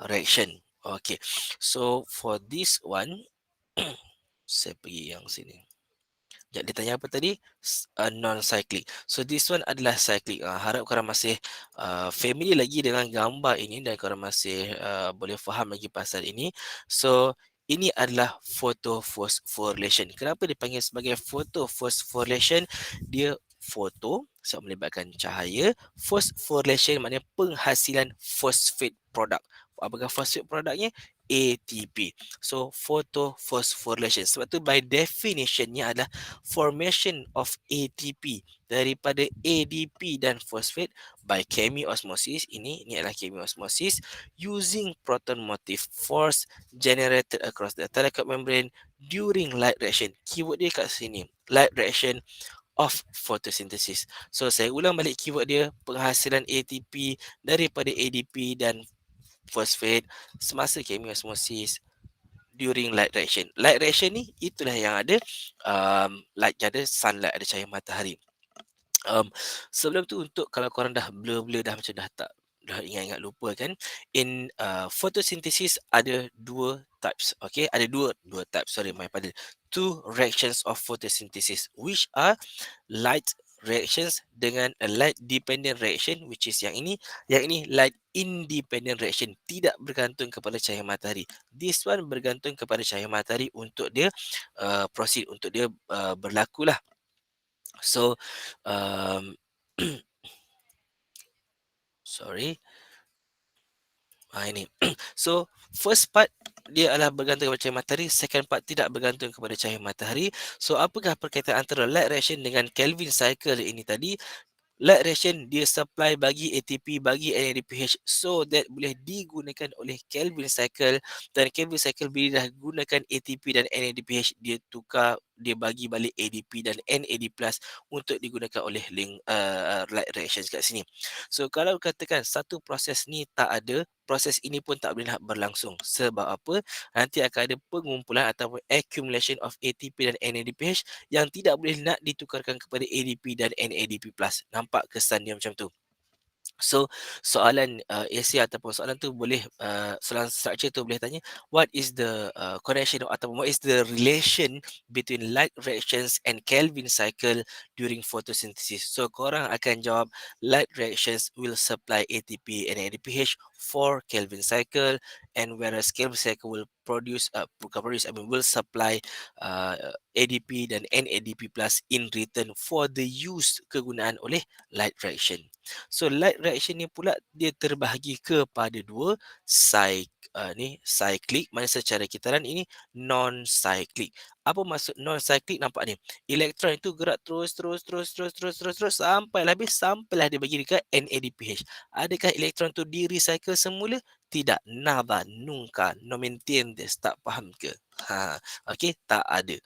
A: reaction. Okay, so for this one, saya pergi yang sini. Dia tanya apa tadi? Non-cyclic. So this one adalah cyclic. Harap korang masih familiar lagi dengan gambar ini dan korang masih boleh faham lagi pasal ini. So ini adalah photophosphorylation. Kenapa dipanggil sebagai photophosphorylation? Dia foto sebab melibatkan cahaya. Phosphorylation maknanya penghasilan phosphate produk. Apakah phosphate produknya? ATP. So photophosphorylation. Sebab tu by definitionnya adalah formation of ATP daripada ADP dan phosphate by chemiosmosis. Ini adalah chemiosmosis using proton motive force generated across the telecom membrane during light reaction. Keyword dia kat sini, light reaction of photosynthesis. So saya ulang balik keyword dia, penghasilan ATP daripada ADP dan phosphate semasa chemiosmosis during light reaction. Light reaction ni itulah yang ada light, ada sunlight, ada cahaya matahari. Sebelum tu, untuk kalau korang dah blur-blur dah macam dah ingat-ingat lupa kan, in photosynthesis ada dua types. Okay, ada dua types, sorry my pardon, two reactions of photosynthesis, which are light reactions dengan a light dependent reaction, which is yang ini light independent reaction, tidak bergantung kepada cahaya matahari. This one bergantung kepada cahaya matahari untuk dia proceed, untuk dia berlaku lah. So sorry, ini so first part dia adalah bergantung kepada cahaya matahari, second part tidak bergantung kepada cahaya matahari. So apakah perkaitan antara light reaction dengan Kelvin cycle ini tadi? Light reaction dia supply bagi ATP, bagi NADPH, so that boleh digunakan oleh Kelvin cycle, dan Kelvin cycle bila dah gunakan ATP dan NADPH, dia tukar, dia bagi balik ADP dan NAD+ untuk digunakan oleh link light reaction kat sini. So kalau katakan satu proses ni tak ada, proses ini pun tak boleh nak berlangsung. Sebab apa? Nanti akan ada pengumpulan ataupun accumulation of ATP dan NADPH yang tidak boleh nak ditukarkan kepada ADP dan NADP+. Nampak kesan dia macam tu. So soalan essay ataupun soalan tu boleh soalan structure tu boleh tanya what is the connection ataupun what is the relation between light reactions and Kelvin cycle during photosynthesis. So korang akan jawab light reactions will supply ATP and ADPH for Kelvin cycle, and whereas Kelvin cycle will will supply ADP dan NADP plus in return for the use kegunaan oleh light reaction. So light reaction ni pula dia terbahagi kepada dua cyclic, mana secara kitaran ini non-cyclic. Apa maksud non-cyclic? Nampak ni. Elektron itu gerak terus sampailah habis, sampailah dia bagi dekat NADPH. Adakah elektron tu di recycle semula? Tidak. Nada, nunca, no me entiendes. Tak faham ke? Okey, tak ada.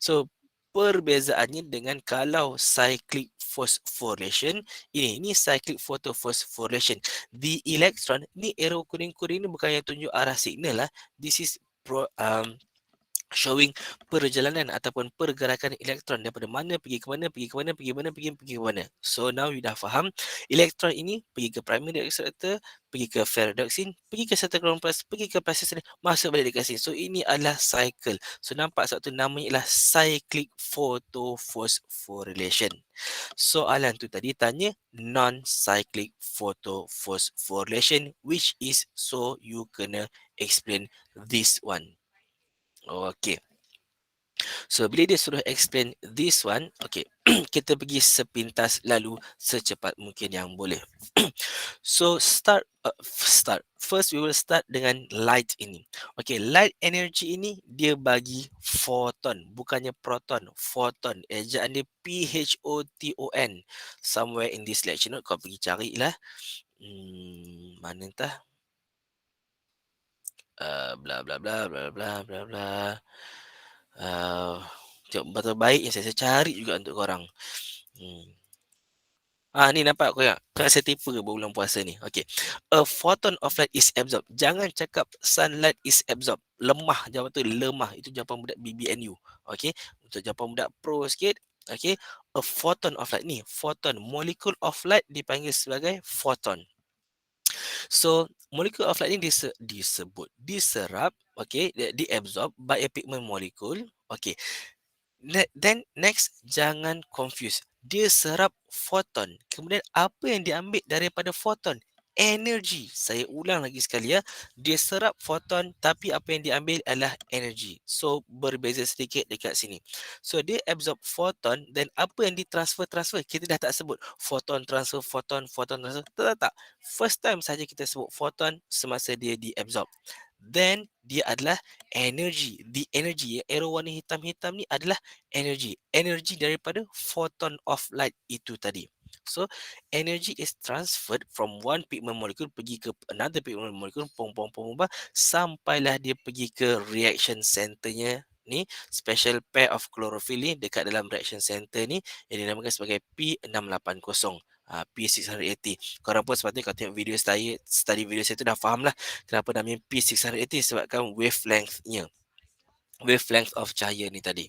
A: So perbezaannya dengan kalau cyclic phosphorylation, ini cyclic photophosphorylation. The electron ni arrow kuning-kuning ni bukan yang tunjuk arah signal lah. This is showing perjalanan ataupun pergerakan elektron daripada mana pergi ke mana, pergi ke mana, pergi ke mana, pergi ke mana. So now you dah faham, elektron ini pergi ke primary accelerator, pergi ke ferredoxin, pergi ke cytochrome plus, pergi ke plasticine, masuk balik dekat sini. So ini adalah cycle. So nampak satu namanya ialah cyclic photophosphorylation. Soalan tu tadi tanya non-cyclic photophosphorylation, which is, so you kena explain this one. Okay. So bila dia suruh explain this one, okay, kita pergi sepintas lalu secepat mungkin yang boleh. So start. First we will start dengan light ini. Okay, light energy ini dia bagi photon, bukannya proton, photon. Ejaan dia PHOTON. Somewhere in this lecture note kau pergi carilah. Mana entah. Bla bla bla bla bla bla bla. Betul baik yang saya cari juga untuk korang. Ni nampak kau tak saya tipu ke bulan puasa ni. Okay. A photon of light is absorbed. Jangan cakap sunlight is absorbed. Lemah jawapan tu, lemah. Itu jawapan budak BBNU. Okay. Untuk jawapan budak pro sikit. Okay. A photon of light ni. Photon. Molecule of light dipanggil sebagai photon. So molecule of light ni diserap, okay, diabsorb by a pigment molecule. Okay. Then next, jangan confuse. Dia serap photon. Kemudian apa yang diambil daripada photon? Energi. Saya ulang lagi sekali ya. Dia serap photon tapi apa yang diambil adalah energi. So berbeza sedikit dekat sini. So dia absorb photon dan apa yang ditransfer? Kita dah tak sebut photon transfer. Tak. First time saja kita sebut photon semasa dia diabsorb. Then dia adalah energy. The energy, arrow warna hitam-hitam ni adalah energy. Energy daripada photon of light itu tadi. So energy is transferred from one pigment molecule pergi ke another pigment molecule, sampailah dia pergi ke reaction centernya ni, special pair of chlorophyll ni dekat dalam reaction center ni yang dinamakan sebagai P680. P680. Korang pun sepatutnya kalau tengok video study video saya tu dah faham lah kenapa namanya P680, sebabkan wavelength-nya. Wavelength of cahaya ni tadi.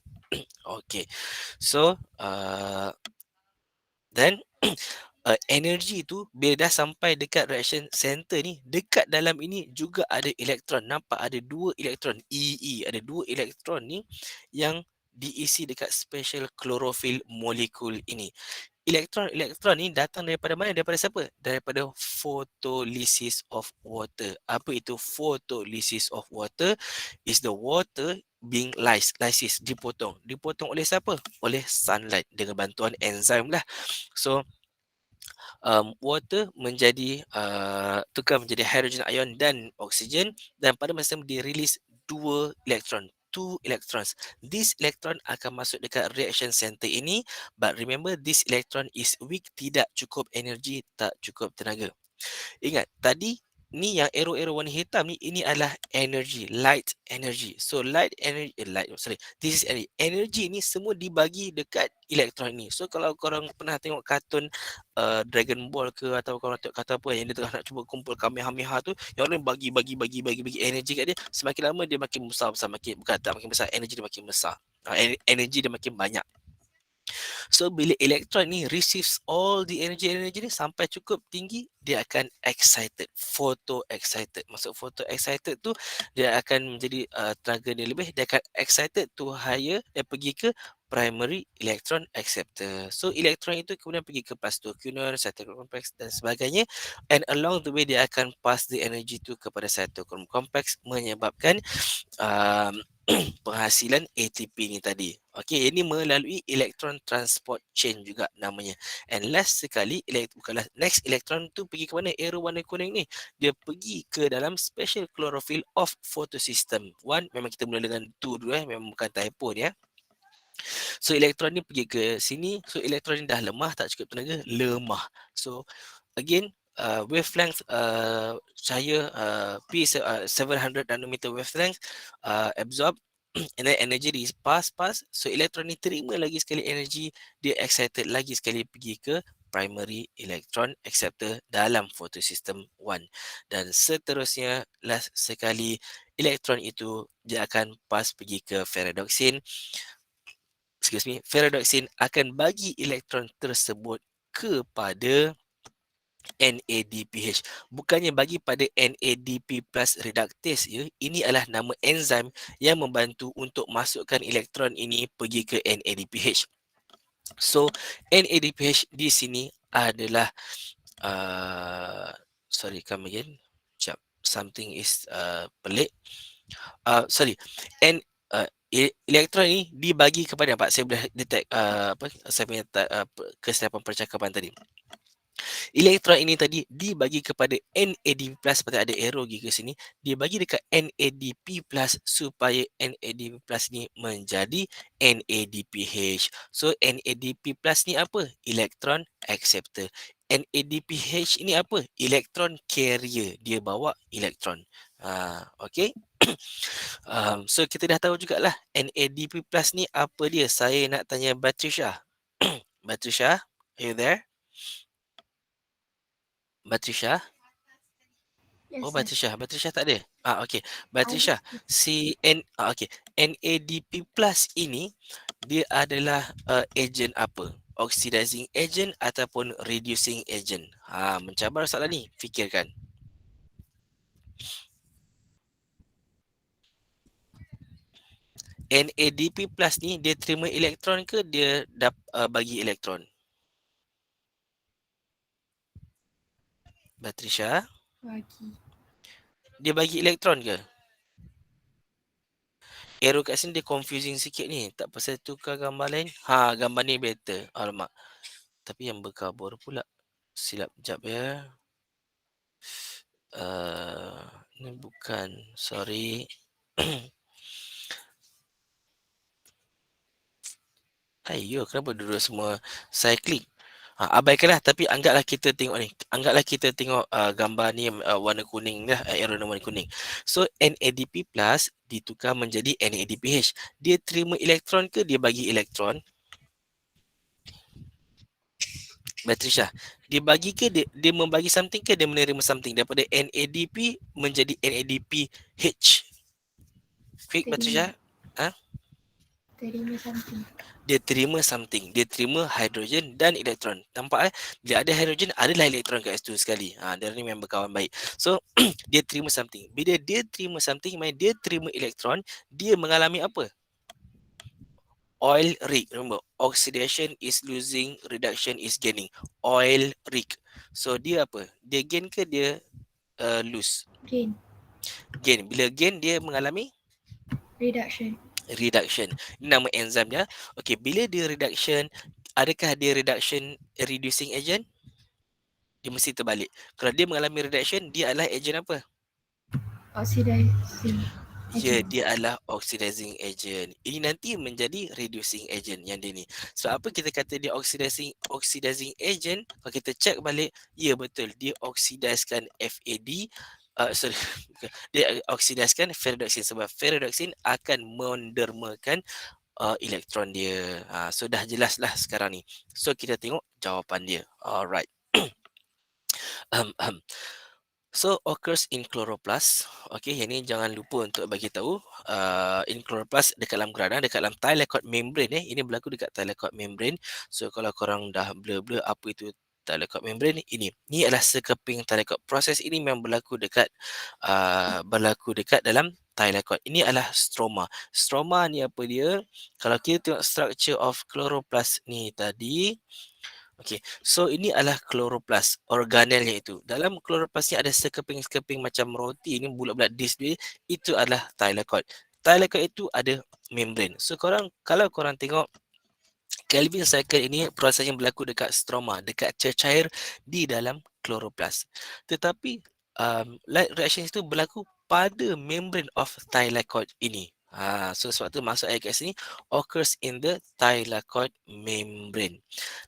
A: Okay. So, then energi tu bila dah sampai dekat reaction center ni, dekat dalam ini juga ada elektron. Nampak ada dua elektron, ada dua elektron ni yang diisi dekat special chlorophyll molecule ini. Elektron ni datang daripada mana? Daripada siapa? Daripada photolysis of water. Apa itu photolysis of water? Is the water being lysis, dipotong. Dipotong oleh siapa? Oleh sunlight dengan bantuan enzim lah. So water menjadi tukar menjadi hydrogen ion dan oksigen, dan pada masa dia release dua elektron. 2 electrons. This electron akan masuk dekat reaction center ini, but remember this electron is weak, tidak cukup energi, tak cukup tenaga. Ingat tadi ni yang arrow warna hitam ni, ini adalah energy, light energy. So this is energy. Energy ni semua dibagi dekat elektron ni. So kalau korang pernah tengok kartun Dragon Ball ke, atau korang tengok kata apa yang dia tengah nak cuba kumpul Kamehameha tu, yang orang bagi energy kat dia, semakin lama dia makin besar, energi dia makin besar. Energi dia makin banyak. So bila elektron ni receives all the energy ni sampai cukup tinggi, dia akan excited, photo excited. Maksud photo excited tu dia akan menjadi tenaga dia lebih, dia akan excited to higher, dia pergi ke primary electron acceptor. So elektron itu kemudian pergi ke plastoquinone, cytochrome complex dan sebagainya, and along the way dia akan pass the energy tu kepada cytochrome complex menyebabkan um, penghasilan ATP ni tadi. Okey, ini melalui electron transport chain juga namanya. And last sekali, bukanlah next elektron tu pergi ke mana? Arrow warna kuning ni. Dia pergi ke dalam special chlorophyll of photosystem. One, memang kita mula dengan two dulu memang bukan typo ni So elektron ni pergi ke sini. So elektron ni dah lemah, tak cukup tenaga, lemah. So again, wavelength cahaya P700 nanometer wavelength absorb and then energy is pass. So elektron ni terima lagi sekali energy, dia excited lagi sekali pergi ke primary electron acceptor dalam photosystem 1. Dan seterusnya, last sekali, elektron itu dia akan pass pergi ke ferredoxin. Ferredoxin akan bagi elektron tersebut kepada NADPH. Bukannya bagi pada NADP plus reductase ya. Ini adalah nama enzim yang membantu untuk masukkan elektron ini pergi ke NADPH. So NADPH di sini adalah sorry, come again. Sekejap. Something is pelik. Elektron ini dibagi kepada apa? Saya boleh detect saya punya kesilapan percakapan tadi. Elektron ini tadi dibagi kepada NADP+, seperti ada arrow ke sini, dia bagi dekat NADP+ supaya NADP+ ni menjadi NADPH. So NADP+ ni apa? Elektron acceptor. NADPH ini apa? Elektron carrier. Dia bawa elektron. Okay. So kita dah tahu jugalah NADP+ ni apa dia. Saya nak tanya Batrisha. Batrisha, are you there? Batrisha?
C: Yes,
A: Oh,
C: sir.
A: Batrisha tak ada. Okey. Batrisha, okey. NADP+ ini dia adalah agent apa? Oxidizing agent ataupun reducing agent? Mencabar soalan ni. Fikirkan. NADP+ ni dia terima elektron ke dia bagi elektron? Batrisha,
C: Bagi.
A: dia bagi elektron ke? Arrow kat sini dia confusing sikit ni. Tak pasal tukar gambar lain. Gambar ni better. Alamak. Tapi yang berkabur pula. Silap jap ya. Ni bukan. Sorry. Ayo, kenapa dua semua cycling? Abaikanlah, tapi anggaplah kita tengok ni. Anggaplah kita tengok gambar ni warna kuning lah, arrow warna kuning. So NADP+ ditukar menjadi NADPH. Dia terima elektron ke dia bagi elektron? Batrisha, dia bagi ke dia membagi something ke dia menerima something daripada NADP menjadi NADPH? Quick Batrisha.
C: Terima something.
A: Dia terima something. Dia terima hidrogen dan elektron. Nampak bila ada hidrogen, adalah elektron kat situ sekali. Dia ni memang berkawan baik. So, dia terima something. Bila dia terima something, dia terima elektron, dia mengalami apa? Oil rig. Remember, oxidation is losing, reduction is gaining. Oil rig. So, dia apa? Dia gain ke dia lose?
C: Gain.
A: Gain. Bila gain, dia mengalami?
C: Reduction.
A: Reduction. Ini nama enzim dia. Okey, bila dia reduction, adakah dia reducing agent? Dia mesti terbalik. Kalau dia mengalami reduction, dia adalah agent apa?
C: Oxidizing.
A: Ya, dia adalah oxidizing agent. Ini nanti menjadi reducing agent yang dia ni. Sebab apa kita kata dia oxidizing agent? Kalau kita check balik, ya betul, dia oxidizkan FAD. Sorry, dia oxidizkan ferredoxin sebab ferredoxin akan mendermakan elektron dia. So dah jelas lah sekarang ni. So kita tengok jawapan dia. Alright. So occurs in chloroplast. Okay, yang ni jangan lupa untuk bagi tahu. In chloroplast dekat dalam gerana, dekat dalam thylakoid membrane. Ini berlaku dekat thylakoid membrane. So kalau korang dah blur-blur apa itu thylakoid membrane, ini adalah sekeping thylakoid. Proses ini memang berlaku dekat dalam thylakoid. Ini adalah stroma. Stroma ni apa dia? Kalau kita tengok structure of chloroplast ni tadi, okey, so ini adalah chloroplast, organelnya itu. Dalam chloroplast ni ada sekeping-sekeping macam roti ni, bulat-bulat disk dia, itu adalah thylakoid. Thylakoid itu ada membrane. So kalau korang tengok Calvin cycle ini prosesnya berlaku dekat stroma, dekat cecair di dalam chloroplast. Tetapi light reaction itu berlaku pada membrane of thylakoid ini. So sebab tu masuk ayat kat sini occurs in the thylakoid membrane.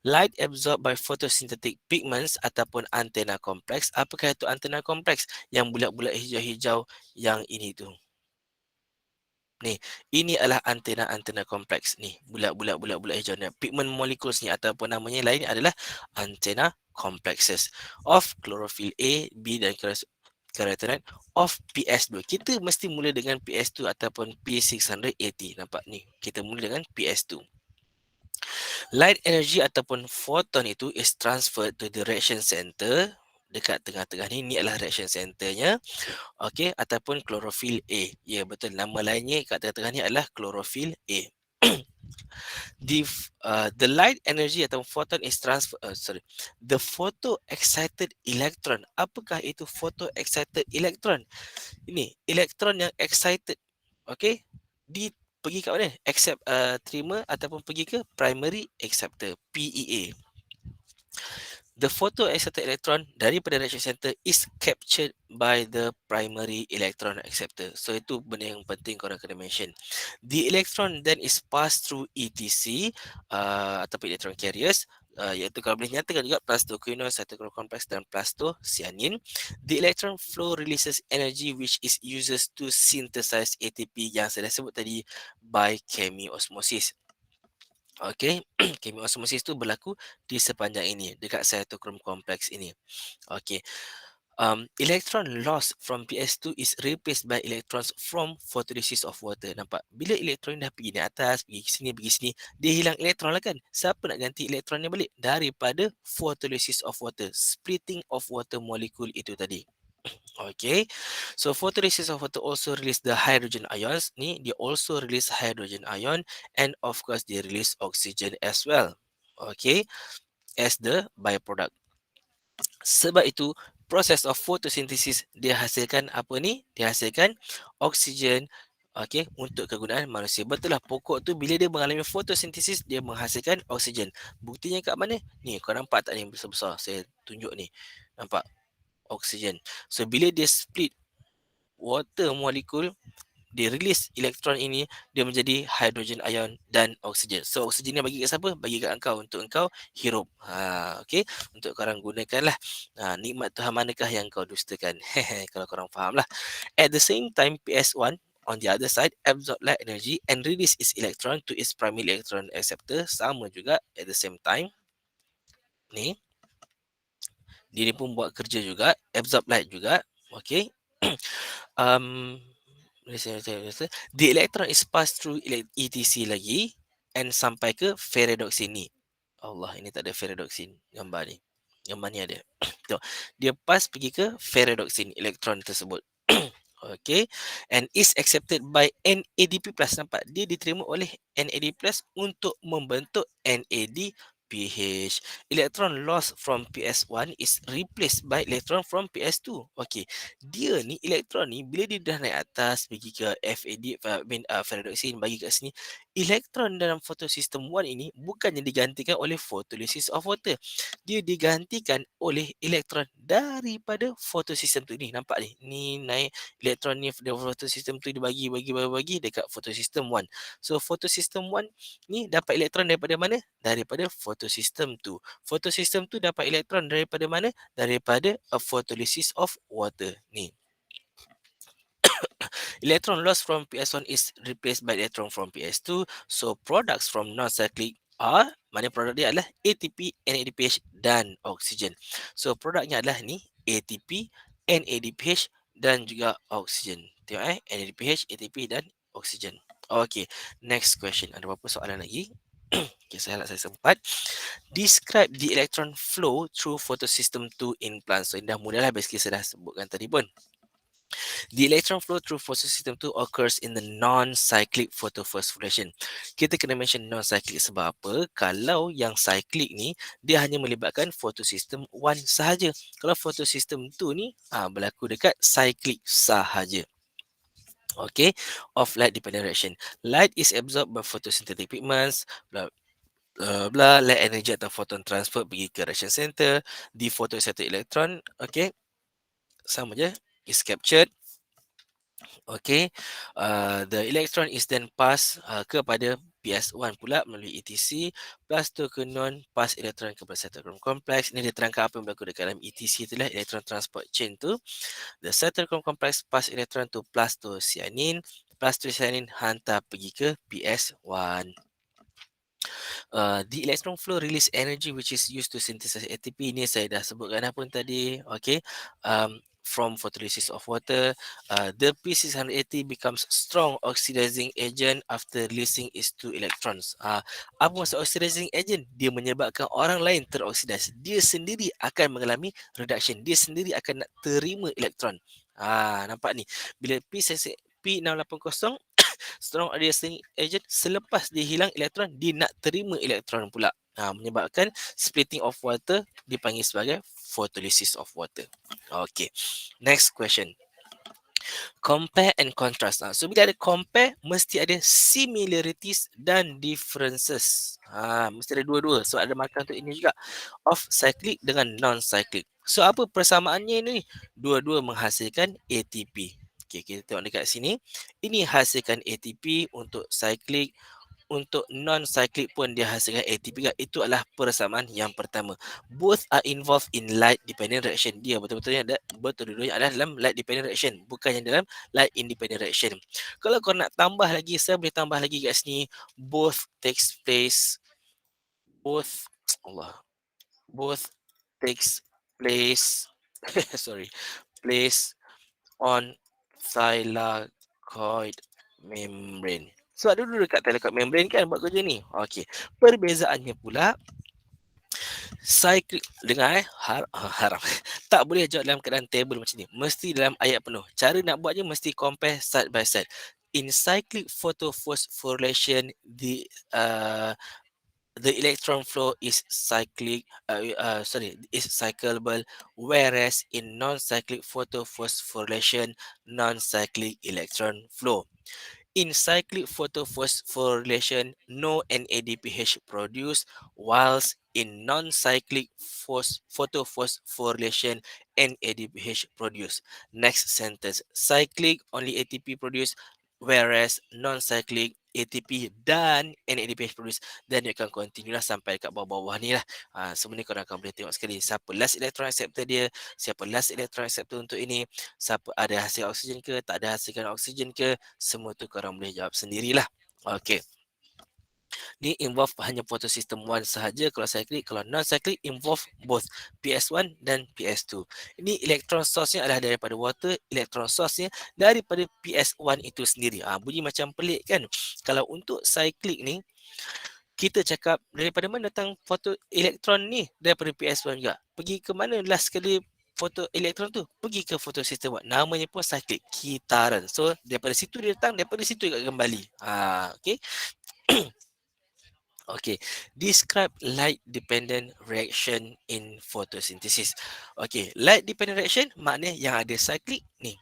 A: Light absorbed by photosynthetic pigments ataupun antena kompleks. Apakah itu antena kompleks? Yang bulat-bulat hijau-hijau yang ini tu. Ni, ini adalah antena-antena kompleks ni, bulat-bulat hijau ni. Pigment molecules ni ataupun namanya lain adalah antena complexes of chlorophyll A, B dan carotenoid of PS2. Kita mesti mula dengan PS2 ataupun P680. Nampak ni, kita mula dengan PS2. Light energy ataupun photon itu is transferred to the reaction center. Dekat tengah-tengah ni adalah reaction centernya. Okey, ataupun chlorophyll A. Ya, betul. Nama lainnya kat tengah-tengah ni adalah chlorophyll A. The light energy atau photon is the photo excited electron. Apakah itu photo excited electron? Ini elektron yang excited. Okey, pergi kat mana? Terima ataupun pergi ke primary acceptor, PEA. The photoexcited electron daripada reaction center is captured by the primary electron acceptor. So itu benda yang penting korang kena mention. The electron then is passed through ETC ataupun electron carriers, iaitu kalau boleh nyatakan juga plastoquinone, cytochrome-complex dan plastocyanin. The electron flow releases energy which is uses to synthesize ATP yang saya dah sebut tadi by chemiosmosis. Okey, chemiosmosis tu berlaku di sepanjang ini, dekat cytochrome complex ini. Okey. Electron loss from PS2 is replaced by electrons from photolysis of water. Nampak? Bila elektron dah pergi naik atas, pergi sini, dia hilang elektron lah kan? Siapa nak ganti elektronnya balik? Daripada photolysis of water, splitting of water molecule itu tadi. Okay, so photolysis of water also release the hydrogen ions. Ni dia also release hydrogen ion and of course they release oxygen as well. Okay, as the byproduct. Sebab itu proses of photosynthesis dia hasilkan apa ni? Dia hasilkan oksigen. Okay, untuk kegunaan manusia. Betul lah, pokok tu bila dia mengalami fotosintesis dia menghasilkan oksigen. Buktinya kat mana? Ni, kau nampak tak ni besar-besar? Saya tunjuk ni. Nampak? Oksigen. So bila dia split water molecule, dia release elektron ini, dia menjadi hydrogen ion dan oksigen. So oksigen ni bagi kat siapa? Bagi kat engkau untuk engkau hirup. Okey, untuk korang gunakanlah. Nikmat Tuhan manakah yang kau dustakan? Kalau korang faham lah. At the same time, PS1 on the other side absorb light energy and release its electron to its primary electron acceptor. Sama juga at the same time. Ni dia pun buat kerja juga, absorb light juga. Okay. The electron is passed through ETC lagi and sampai ke ferredoxin ni. Allah, ini tak ada ferredoxin gambar ni. Gambar ni ada. Dia pass pergi ke ferredoxin elektron tersebut. Okay, and is accepted by NADP+. Nampak? Dia diterima oleh NAD+ untuk membentuk NADPH. Electron loss from PS1 is replaced by electron from PS2. Okay, dia ni elektron ni bila dia dah naik atas pergi ke ferredoxin bagi kat sini, elektron dalam photosystem 1 ini bukannya digantikan oleh photolysis of water. Dia digantikan oleh elektron daripada photosystem tu ni. Nampak ni? Ni naik elektron ni dari photosystem tu dibagi dekat photosystem 1. So photosystem 1 ni dapat elektron daripada mana? Daripada photosystem tu. Photosystem tu dapat elektron daripada mana? Daripada a photolysis of water ni. Electron loss from PS1 is replaced by electron from PS2. So products from non-cyclic are, mana produk dia adalah ATP, NADPH dan oksigen. So produknya adalah ni ATP, NADPH dan juga oksigen. Tengok NADPH, ATP dan oksigen. Okay, next question. Ada berapa soalan lagi? Okay, saya sempat. Describe the electron flow through photosystem 2 in plants. So, dah mudahlah, basically saya dah sebutkan tadi pun. The electron flow through photosystem 2 occurs in the non-cyclic photophosphorylation. Kita kena mention non-cyclic sebab apa? Kalau yang cyclic ni, dia hanya melibatkan photosystem 1 sahaja. Kalau photosystem 2 ni, berlaku dekat cyclic sahaja. Okay, of light dependent reaction. Light is absorbed by photosynthetic pigments, blah, blah, light energy atau photon transfer pergi ke reaction center, the photoexcited electron, okay, sama je, is captured. Okay, the electron is then passed kepada PS1 pula melalui ETC, plus tu ke non pass electron kepada cytochrome complex. Ini dia terangkan apa yang berlaku dekat dalam ETC tu lah, electron transport chain tu. The cytochrome complex pass electron to plus to cyanine, plus to cyanine hantar pergi ke PS1. The electron flow release energy which is used to synthesize ATP. Ni saya dah sebutkan dah pun tadi. Okay. From photolysis of water, the P680 becomes strong oxidizing agent after releasing its 2 electrons. Apa maksud oxidizing agent? Dia menyebabkan orang lain teroksidas. Dia sendiri akan mengalami reduction. Dia sendiri akan nak terima elektron. Nampak ni. Bila P680 strong oxidizing agent, selepas dia hilang elektron, dia nak terima elektron pula. Menyebabkan splitting of water dipanggil sebagai photolysis of water. Okay, next question. Compare and contrast. So bila ada compare, mesti ada similarities dan differences. Mesti ada dua-dua. So ada markah untuk ini juga. Of cyclic dengan non-cyclic. So apa persamaannya ni? Dua-dua menghasilkan ATP. Okay, kita tengok dekat sini. Ini hasilkan ATP untuk cyclic. Untuk non-cyclic pun dia hasilkan ATP. Itu adalah persamaan yang pertama. Both are involved in light dependent reaction. Dia betul-betulnya adalah dalam light dependent reaction, bukan yang dalam light independent reaction. Kalau kau nak tambah lagi, saya boleh tambah lagi kat sini. Both takes place sorry, place on thylakoid membrane. So ada dulu dekat thylakoid membrane kan buat kerja ni. Okey. Perbezaannya pula cyclic dengan haram. Tak boleh jawab dalam keadaan table macam ni. Mesti dalam ayat penuh. Cara nak buatnya mesti compare side by side. In cyclic photophosphorylation, the electron flow is cyclable, whereas in non-cyclic photophosphorylation, non-cyclic electron flow. In cyclic photophosphorylation, no NADPH produced, whilst in non-cyclic photophosphorylation, NADPH produced. Next sentence. Cyclic, only ATP produced, whereas non-cyclic, ATP dan NADPH produce. Dan dia akan continue lah sampai kat bawah-bawah ni lah. Sebenarnya korang akan boleh tengok sekali siapa last electron acceptor dia, siapa last electron acceptor untuk ini, siapa ada hasil oksigen ke, tak ada hasilkan oksigen ke, semua tu korang boleh jawab sendirilah. Okay. Ni involve hanya photosystem 1 sahaja kalau cyclic. Kalau non-cyclic involve both PS1 dan PS2. Ini electron source-nya adalah daripada water, electron source-nya daripada PS1 itu sendiri. Bunyi macam pelik kan? Kalau untuk cyclic ni, kita cakap daripada mana datang foto elektron ni? Daripada PS1 juga. Pergi ke mana last kali foto elektron tu? Pergi ke photosystem 1. Namanya pun cyclic, kitaran. So daripada situ dia datang, daripada situ dia kembali. Okay. Okay, describe light dependent reaction in photosynthesis. Okay, light dependent reaction maknanya yang ada cyclic ni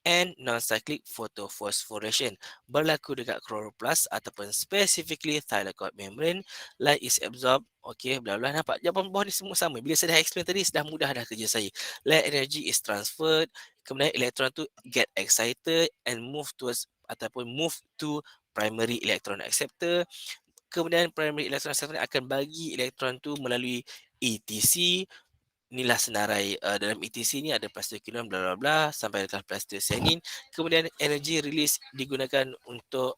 A: and non-cyclic photophosphorylation berlaku dekat chloroplast ataupun specifically thylakoid membrane. Light is absorbed. Okay, bla bla. Nampak jawapan bawah ni semua sama. Bila saya dah explain tadi, sudah mudah dah kerja saya. Light energy is transferred. Kemudian elektron tu get excited and move towards ataupun move to primary electron acceptor. Kemudian primary electron acceptor akan bagi elektron tu melalui ETC. Inilah senarai dalam ETC ni ada plastoquinone bla bla bla sampai ke plastocyanin. Kemudian energy release digunakan untuk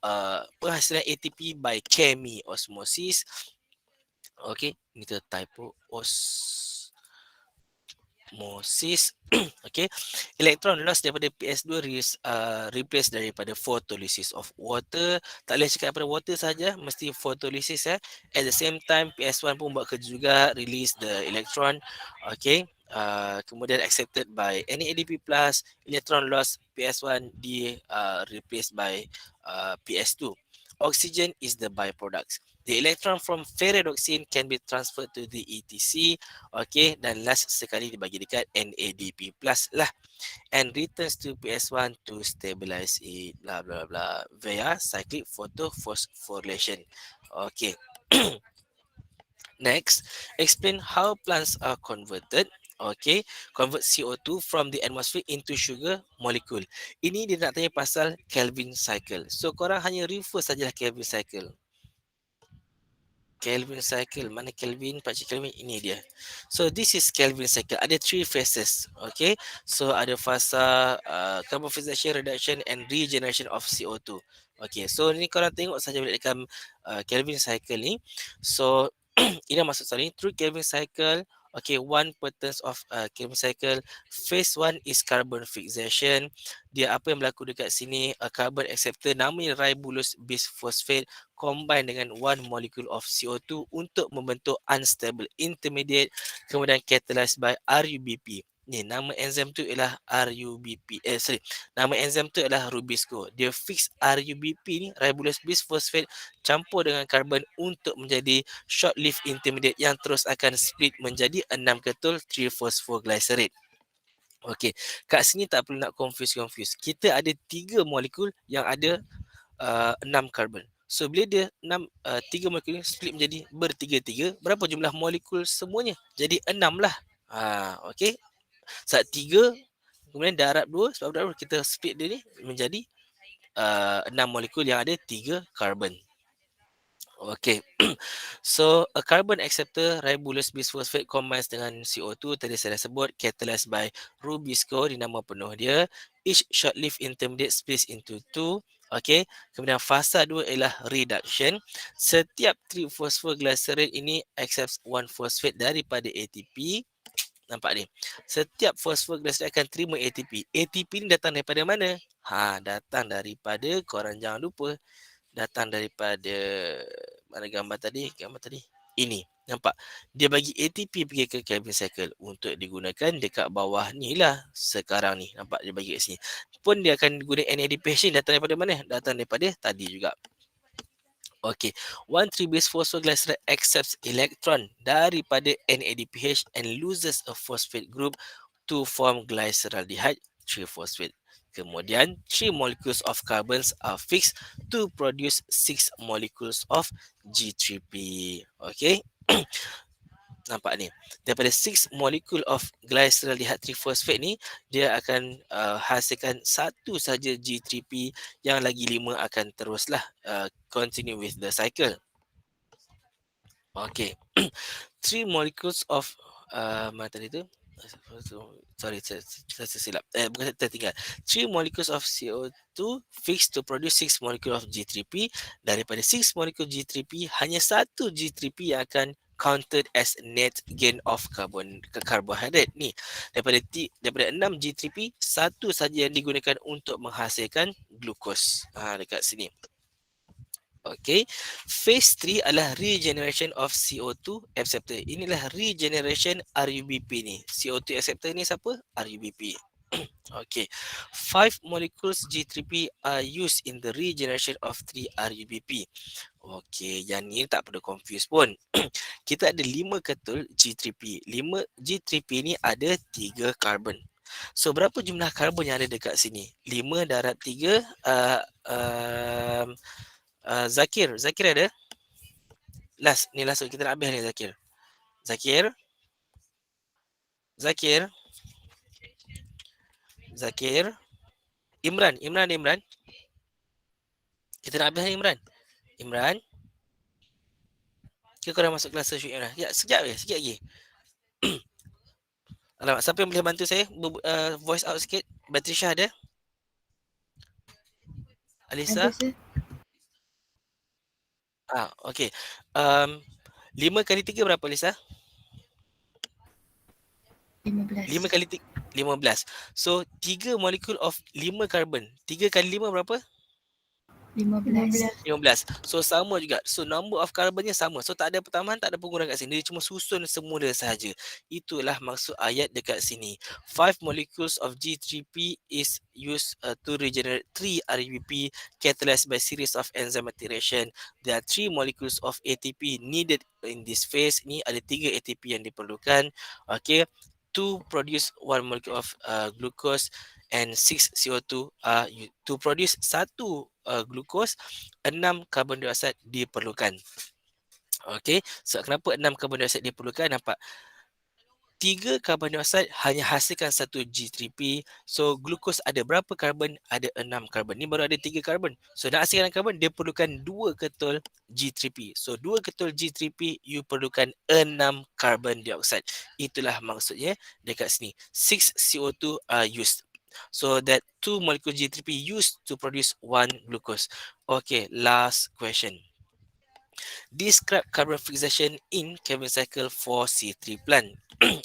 A: penghasilan ATP by chemiosmosis. Okey, ini tu typo osmosis. Okay, elektron loss daripada PS2 replace daripada photolysis of water. Tak boleh cakap daripada water saja, mesti photolysis ya. At the same time PS1 pun buat kerja juga, release the electron. Okay, kemudian accepted by NADP+, electron loss PS1 di replaced by PS2. Oxygen is the byproducts. The electron from ferredoxine can be transferred to the ETC. Okay, dan last sekali dibagi dekat NADP plus lah, and returns to PS1 to stabilize it, blah blah blah, via cyclic photophosphorylation. Okay. Next, explain how plants are converted. Okay, convert CO2 from the atmosphere into sugar molecule. Ini dia nak tanya pasal Kelvin cycle. So korang hanya refer sajalah Kelvin cycle. Kelvin cycle, mana Kelvin, Pakcik Kelvin, ini dia. So this is Kelvin cycle. Ada 3 phases. Okay, so ada fasa carbonization, reduction and regeneration of CO2. Okay, so ni korang tengok saja balik dekat Kelvin cycle ni. So ini maksud saya through Kelvin cycle. Okay, one purpose of Kelvin cycle. Phase 1 is carbon fixation. Dia apa yang berlaku dekat sini, carbon acceptor namanya ribulose bisphosphate combine dengan one molecule of CO2 untuk membentuk unstable intermediate, kemudian catalyzed by RUBP. Ni nama enzim tu ialah RUBP. Nama enzim tu ialah Rubisco. Dia fix RUBP ni, ribulose bisphosphate, campur dengan karbon untuk menjadi short-lived intermediate yang terus akan split menjadi 6 ketul 3-phosphoglycerate. Okey, kat sini tak perlu nak confuse. Kita ada 3 molekul yang ada 6 karbon. So bila dia 3 molekul ni split menjadi bertiga-tiga, berapa jumlah molekul semuanya? Jadi 6 lah. Okey. Saat 3, kemudian darab 2, sebab darab 2 kita split dia ni menjadi 6 molekul yang ada 3 karbon. Okay, so a carbon acceptor ribulose bisphosphate combines dengan CO2 tadi saya dah sebut, catalyzed by Rubisco di nama penuh dia. Each short-lived intermediate splits into 2. Okay, kemudian fasa 2 ialah reduction. Setiap 3-phosphoglycerate ini accepts 1 phosphate daripada ATP. Nampak ni, setiap phosphoglycerate akan terima ATP. ATP ni datang daripada mana? Datang daripada, korang jangan lupa, datang daripada mana gambar tadi? Ini. Nampak? Dia bagi ATP pergi ke Kelvin cycle untuk digunakan dekat bawah ni lah sekarang ni. Nampak dia bagi kat sini. Pun dia akan guna NADPH ni datang daripada mana? Datang daripada tadi juga. Okay, 1,3-base phosphoglycerate accepts electron daripada NADPH and loses a phosphate group to form glyceraldehyde 3-phosphate. Kemudian 3 molecules of carbons are fixed to produce 6 molecules of G3P. Okay. Nampak ni. Daripada 6 molecule of glyceraldehyde 3-phosphate ni, dia akan hasilkan satu saja G3P, yang lagi 5 akan teruslah continue with the cycle. Okay. 3 molecules of mana tadi tu? Sorry, saya silap. Bukan tertinggal. 3 molecules of CO2 fixed to produce 6 molecule of G3P. Daripada 6 molecule G3P, hanya satu G3P yang akan counted as net gain of carbohydrate ni. Daripada 6 G3P, satu saja yang digunakan untuk menghasilkan glukos. Dekat sini. Okay, phase 3 adalah regeneration of CO2 acceptor. Inilah regeneration RUBP ni. CO2 acceptor ni siapa? RUBP. Okay, 5 molecules G3P are used in the regeneration of 3 RUBP. Okay, yang ni tak perlu confuse pun. Kita ada 5 ketul G3P. 5 G3P ni ada 3 karbon. So berapa jumlah karbon yang ada dekat sini? 5 darab 3 Zakir ada? Last kita nak habis ni Zakir. Imran. Kita nak habis ni Imran. Ke korang masuk kelas Syuk Imran? Ya, sekejap lagi. Alamak, siapa yang boleh bantu saya voice out sikit? Batrisha ada? Alisa?
C: Ada, sir.
A: Okay. 5 kali 3 berapa, Lisa? 15.
D: 5 kali 15. So 3 molekul of 5 karbon. 3 kali 5 berapa?
C: 15.
D: 15. So sama juga. So number of carbonnya sama. So tak ada pertambahan, tak ada pengurangan kat sini. Dia cuma susun semula sahaja. Itulah maksud ayat dekat sini. 5 molecules of G3P is used to regenerate 3 RUBP catalyzed by series of enzymatic reaction. There are 3 molecules of ATP needed in this phase. Ni ada 3 ATP yang diperlukan. Okay. To produce 1 molecule of glucose and 6 CO2 to produce 1 glukos, 6 karbon dioksida diperlukan. Okey, so kenapa 6 karbon dioksida diperlukan? Nampak 3 karbon dioksida hanya hasilkan 1 G3P. So glukos ada berapa karbon? Ada 6 karbon. Ni baru ada 3 karbon. So nak hasilkan karbon dia perlukan 2 ketul G3P. So 2 ketul G3P you perlukan 6 karbon dioksida. Itulah maksudnya dekat sini. 6 CO2 are used. So that 2 molecule G3P used to produce 1 glucose. Okay, last question. Describe carbon fixation in Kevin cycle for C3 plant.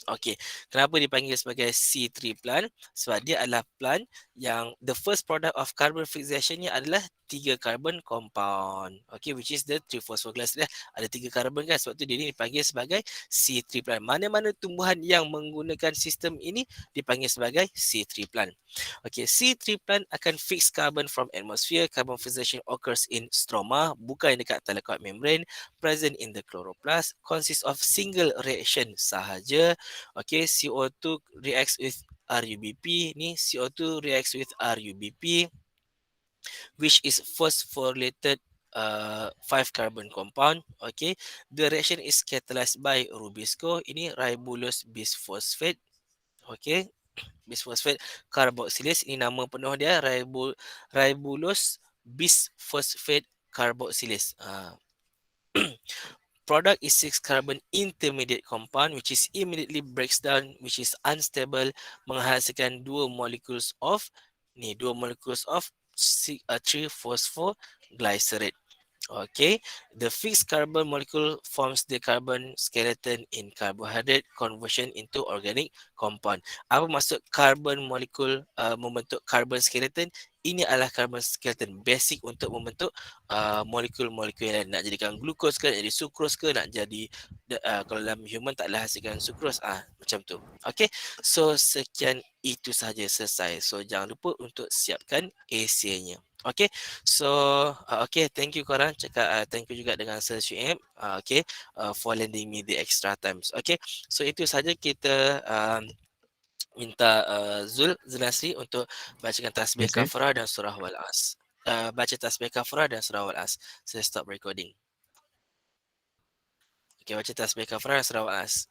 D: Okey, kenapa dipanggil sebagai C3 plant? Sebab dia adalah plant yang the first product of carbon fixation-nya adalah 3 carbon compound. Okay, which is the 3-phosphoglycerol. Ada 3 carbon kan, sebab tu dia ni dipanggil sebagai C3 plant. Mana-mana tumbuhan yang menggunakan sistem ini dipanggil sebagai C3 plant. Okay, C3 plant akan fix carbon from atmosphere. Carbon fixation occurs in stroma, bukan dekat thalakkoid membrane, present in the chloroplast, consists of single reaction sahaja. Okay, CO2 reacts with RUBP. Ni CO2 reacts with RUBP, which is phosphorylated 5 carbon compound. Okay, the reaction is catalyzed by Rubisco. Ini ribulose bisphosphate. Okay, bisphosphate carboxylase. Ini nama penuh dia, ribulose bisphosphate carboxylase. Product is 6 carbon intermediate compound which is immediately breaks down, which is unstable, menghasilkan 2 molecules of 2 molecules of 3-phosphoglycerate. Okay, the fixed carbon molecule forms the carbon skeleton in carbohydrate conversion into organic compound. Apa maksud carbon molecule membentuk carbon skeleton? Ini adalah carbon skeleton basic untuk membentuk molekul-molekul yang lain. Nak jadikan glukos ke, nak jadi sukros ke, nak jadi kalau dalam human taklah hasilkan sukros, macam tu. Okay, so sekian itu sahaja, selesai. So jangan lupa untuk siapkan essay-nya. Okay, so okay, thank you korang. Cakap thank you juga dengan Sir Syuib, okay, for lending me the extra times. Okay, so itu sahaja kita minta Zulnasri untuk bacakan tasbih
E: Yes, sir.
D: kafarah dan surah Wal-As. Baca tasbih kafarah dan surah Wal-As. Saya stop recording. Okay, baca tasbih kafarah dan surah Wal-As.